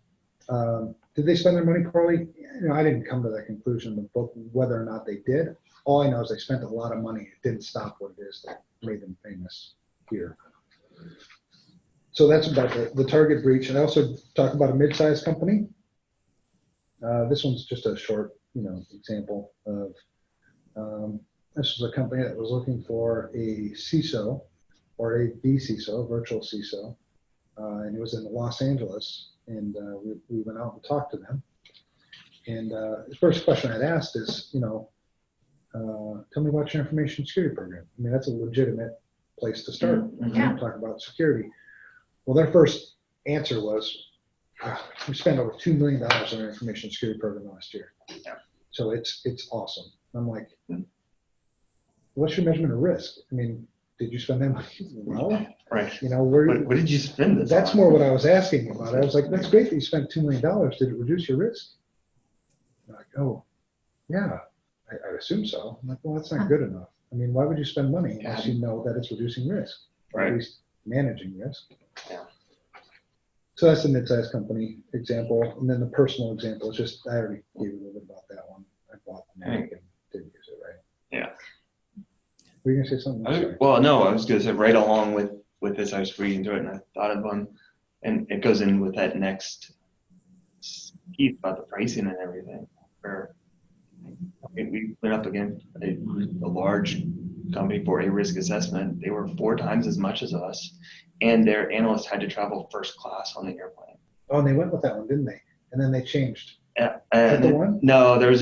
did they spend their money poorly? I didn't come to that conclusion of whether or not they did. All I know is they spent a lot of money. It didn't stop what it is that made them famous here. So that's about the Target breach. And I also talk about a mid-sized company. This one's just a short, example of. This was a company that was looking for a CISO or a VCISO, virtual CISO, and it was in Los Angeles. And we went out and talked to them. And the first question I'd asked is, tell me about your information security program. I mean, that's a legitimate place to start. Yeah. Talk about security. Well, their first answer was, we spent over $2 million on our information security program last year. Yeah. So it's awesome. I'm like, what's your measurement of risk? I mean, did you spend that money? Well, right. What did you spend this that's on? more what I was asking about. I was like, that's great that you spent $2 million. Did it reduce your risk? They're like, oh, yeah, I assume so. I'm like, well, that's not good enough. I mean, why would you spend money unless you know that it's reducing risk, or at least managing risk? Yeah. So that's the mid-sized company example. And then the personal example is just, I already gave you a little bit about that one. I bought the Mac and didn't use it, right? Yeah. Were you going to say something? I'm sorry. Well, no, I was going to say right along with this, I was reading through it and I thought of one, and it goes in with that next piece about the pricing and everything. Where we went up against a large company for a risk assessment. They were 4 times as much as us, and their analysts had to travel first class on the airplane. Oh, and they went with that one, didn't they? And then they changed. Is that And the one? no, that's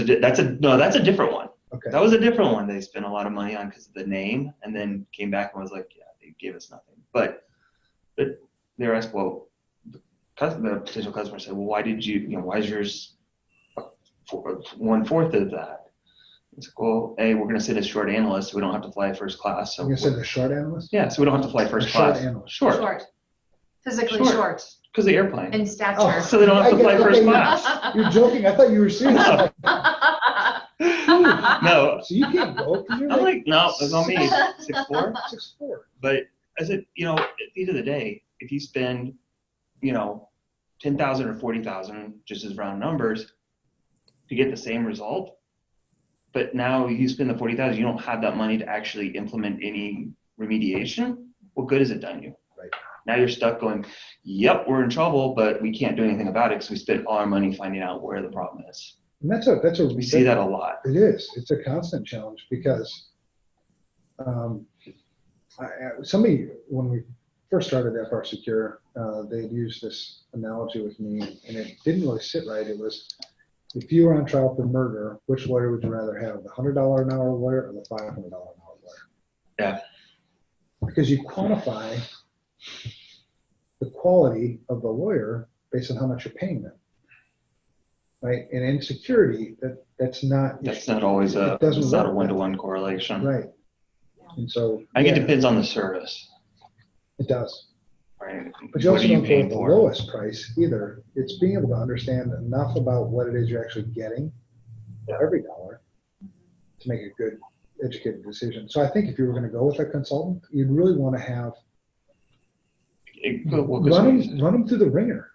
a different one. Okay. That was a different one they spent a lot of money on because of the name, and then came back and was like, yeah, they gave us nothing. But they were asked, well, the potential customer said, well, why did why is yours 1/4 of that? It's like, well, we're going to send a short analyst, so we don't have to fly first class. So You're going to send a short analyst? yeah, so we don't have to fly first short class. analyst. Short. Physically Short. short Because the airplane. in stature. Oh. So they don't have to fly first class. You're joking. I thought you were serious. No. So you can't go. 'Cause you're I'm like, no, it's on me. 6'4". 6'4". But I said, at the end of the day, if you spend, 10,000 or 40,000, just as round numbers, to get the same result, but now you spend the 40,000, you don't have that money to actually implement any remediation. What good has it done you? Right. Now you're stuck going, yep, we're in trouble, but we can't do anything about it because we spent all our money finding out where the problem is. And We see that a lot. It is. It's a constant challenge because somebody, when we first started FRSecure, they'd used this analogy with me, and it didn't really sit right. It was, if you were on trial for murder, which lawyer would you rather have, the $100 an hour lawyer or the $500 an hour lawyer? Yeah. Because you quantify the quality of the lawyer based on how much you're paying them. Right, and in security, that's not Always it's not a work one-to-one correlation. right. And so I think it depends on the service, It does, right? but you What also are you don't go paying with the for? lowest price either. It's being able to understand enough about what it is you're actually getting for every dollar to make a good educated decision. So I think if you were going to go with a consultant, you'd really want to have run them through the ringer,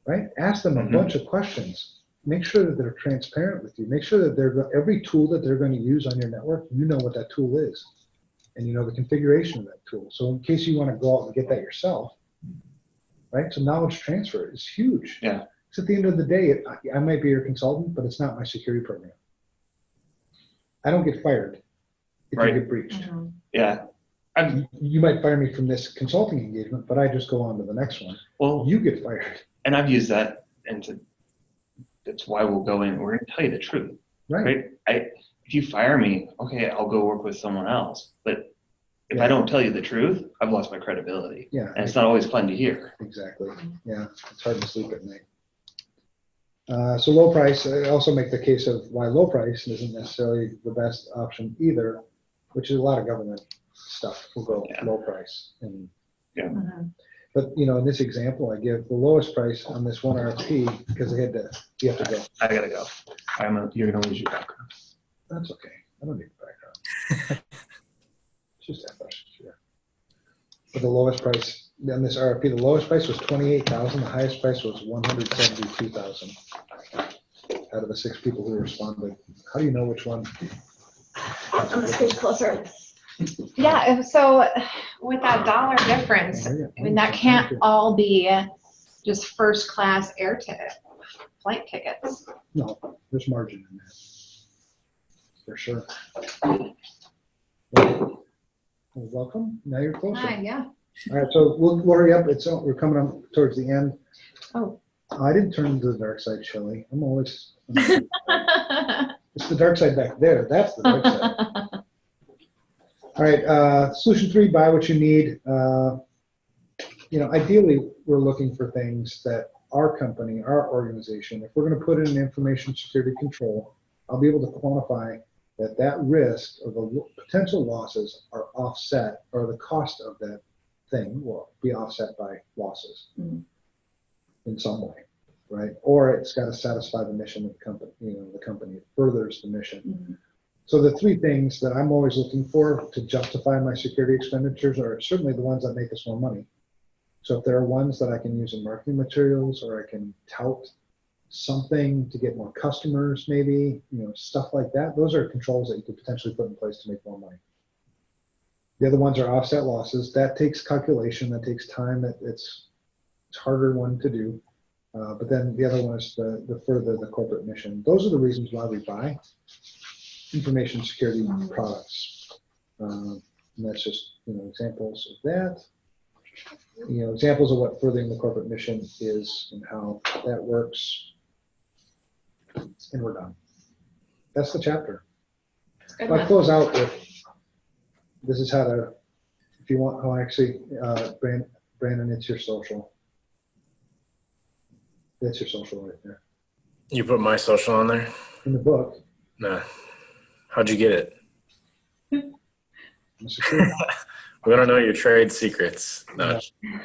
right? Ask them a bunch of questions. Make sure that they're transparent with you. Make sure that every tool that they're going to use on your network, you know what that tool is, and you know the configuration of that tool. So in case you want to go out and get that yourself, right? So knowledge transfer is huge. Yeah. Because at the end of the day, I might be your consultant, but it's not my security program. I don't get fired if you get breached. Mhm. Yeah. You might fire me from this consulting engagement, but I just go on to the next one. Well, You get fired. and I've used that, and that's why we'll go in. We're going to tell you the truth, Right. right? If you fire me, okay, I'll go work with someone else. But if I don't tell you the truth, I've lost my credibility. Yeah. And it's not always fun to hear. Exactly. Yeah. It's hard to sleep at night. So low price, I also make the case of why low price isn't necessarily the best option either, which is a lot of government stuff will go low price. And Mhm. but in this example, I give the lowest price on this one RFP because you have to go. I gotta go. You're gonna lose your background. That's okay. I don't need the background. It's just FRSecure. But the lowest price on this RFP, the lowest price was $28,000. The highest price was $172,000. Out of the 6 people who responded, how do you know which one? On the page closer. Yeah, so with that dollar difference, I mean, that can't all be just first class flight tickets. No, there's margin in that. For sure. Well, welcome. Now you're closer. Hi, yeah. All right, so we'll hurry up. We're coming up towards the end. Oh. I didn't turn to the dark side, Shelley. It's the dark side back there. That's the dark side. All right, solution 3, buy what you need. Ideally, we're looking for things that our company, our organization, if we're going to put in information security control, I'll be able to quantify that risk of the potential losses are offset, or the cost of that thing will be offset by losses in some way, right? Or it's got to satisfy the mission of the company. The company furthers the mission. So the 3 things that I'm always looking for to justify my security expenditures are certainly the ones that make us more money. So if there are ones that I can use in marketing materials, or I can tout something to get more customers, maybe, stuff like that, those are controls that you could potentially put in place to make more money. The other ones are offset losses. That takes calculation, that takes time, it's harder one to do. But then the other one is the further the corporate mission. Those are the reasons why we buy information security products. And that's just, examples of that. Examples of what furthering the corporate mission is and how that works. And we're done. That's the chapter. I'll close out with, this is how to, if you want, Brandon, it's your social. That's your social right there. You put my social on there? In the book. Nah. How'd you get it? I'm secure. We don't know your trade secrets. No.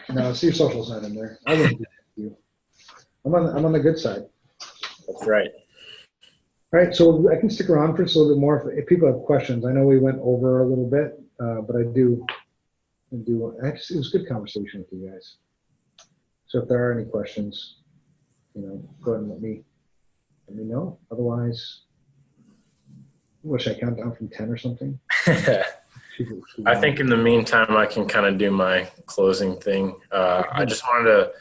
No, see, your social's not in there. I wouldn't do that to you. I'm on the good side. That's right. All right, so I can stick around for just a little bit more if people have questions. I know we went over a little bit, but it was a good conversation with you guys. So if there are any questions, go ahead and let me know. Otherwise, what should I count down from 10 or something? I think in the meantime, I can kind of do my closing thing. I just wanted to,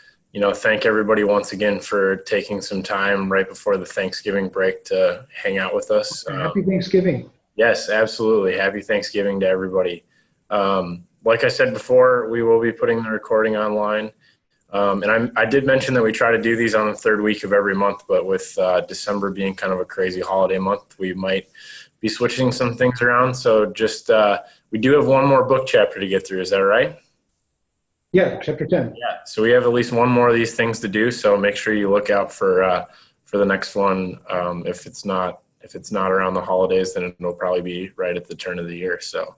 thank everybody once again for taking some time right before the Thanksgiving break to hang out with us. Happy Thanksgiving. Yes, absolutely. Happy Thanksgiving to everybody. Like I said before, we will be putting the recording online. And I did mention that we try to do these on the 3rd week of every month, but with December being kind of a crazy holiday month, we might be switching some things around. So just, we do have one more book chapter to get through. Is that right? Yeah, chapter 10. Yeah. So we have at least one more of these things to do. So make sure you look out for the next one. If it's not around the holidays, then it'll probably be right at the turn of the year. So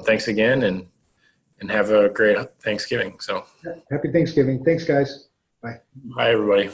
thanks again, and have a great Thanksgiving. So happy Thanksgiving. Thanks, guys. Bye. Bye, everybody.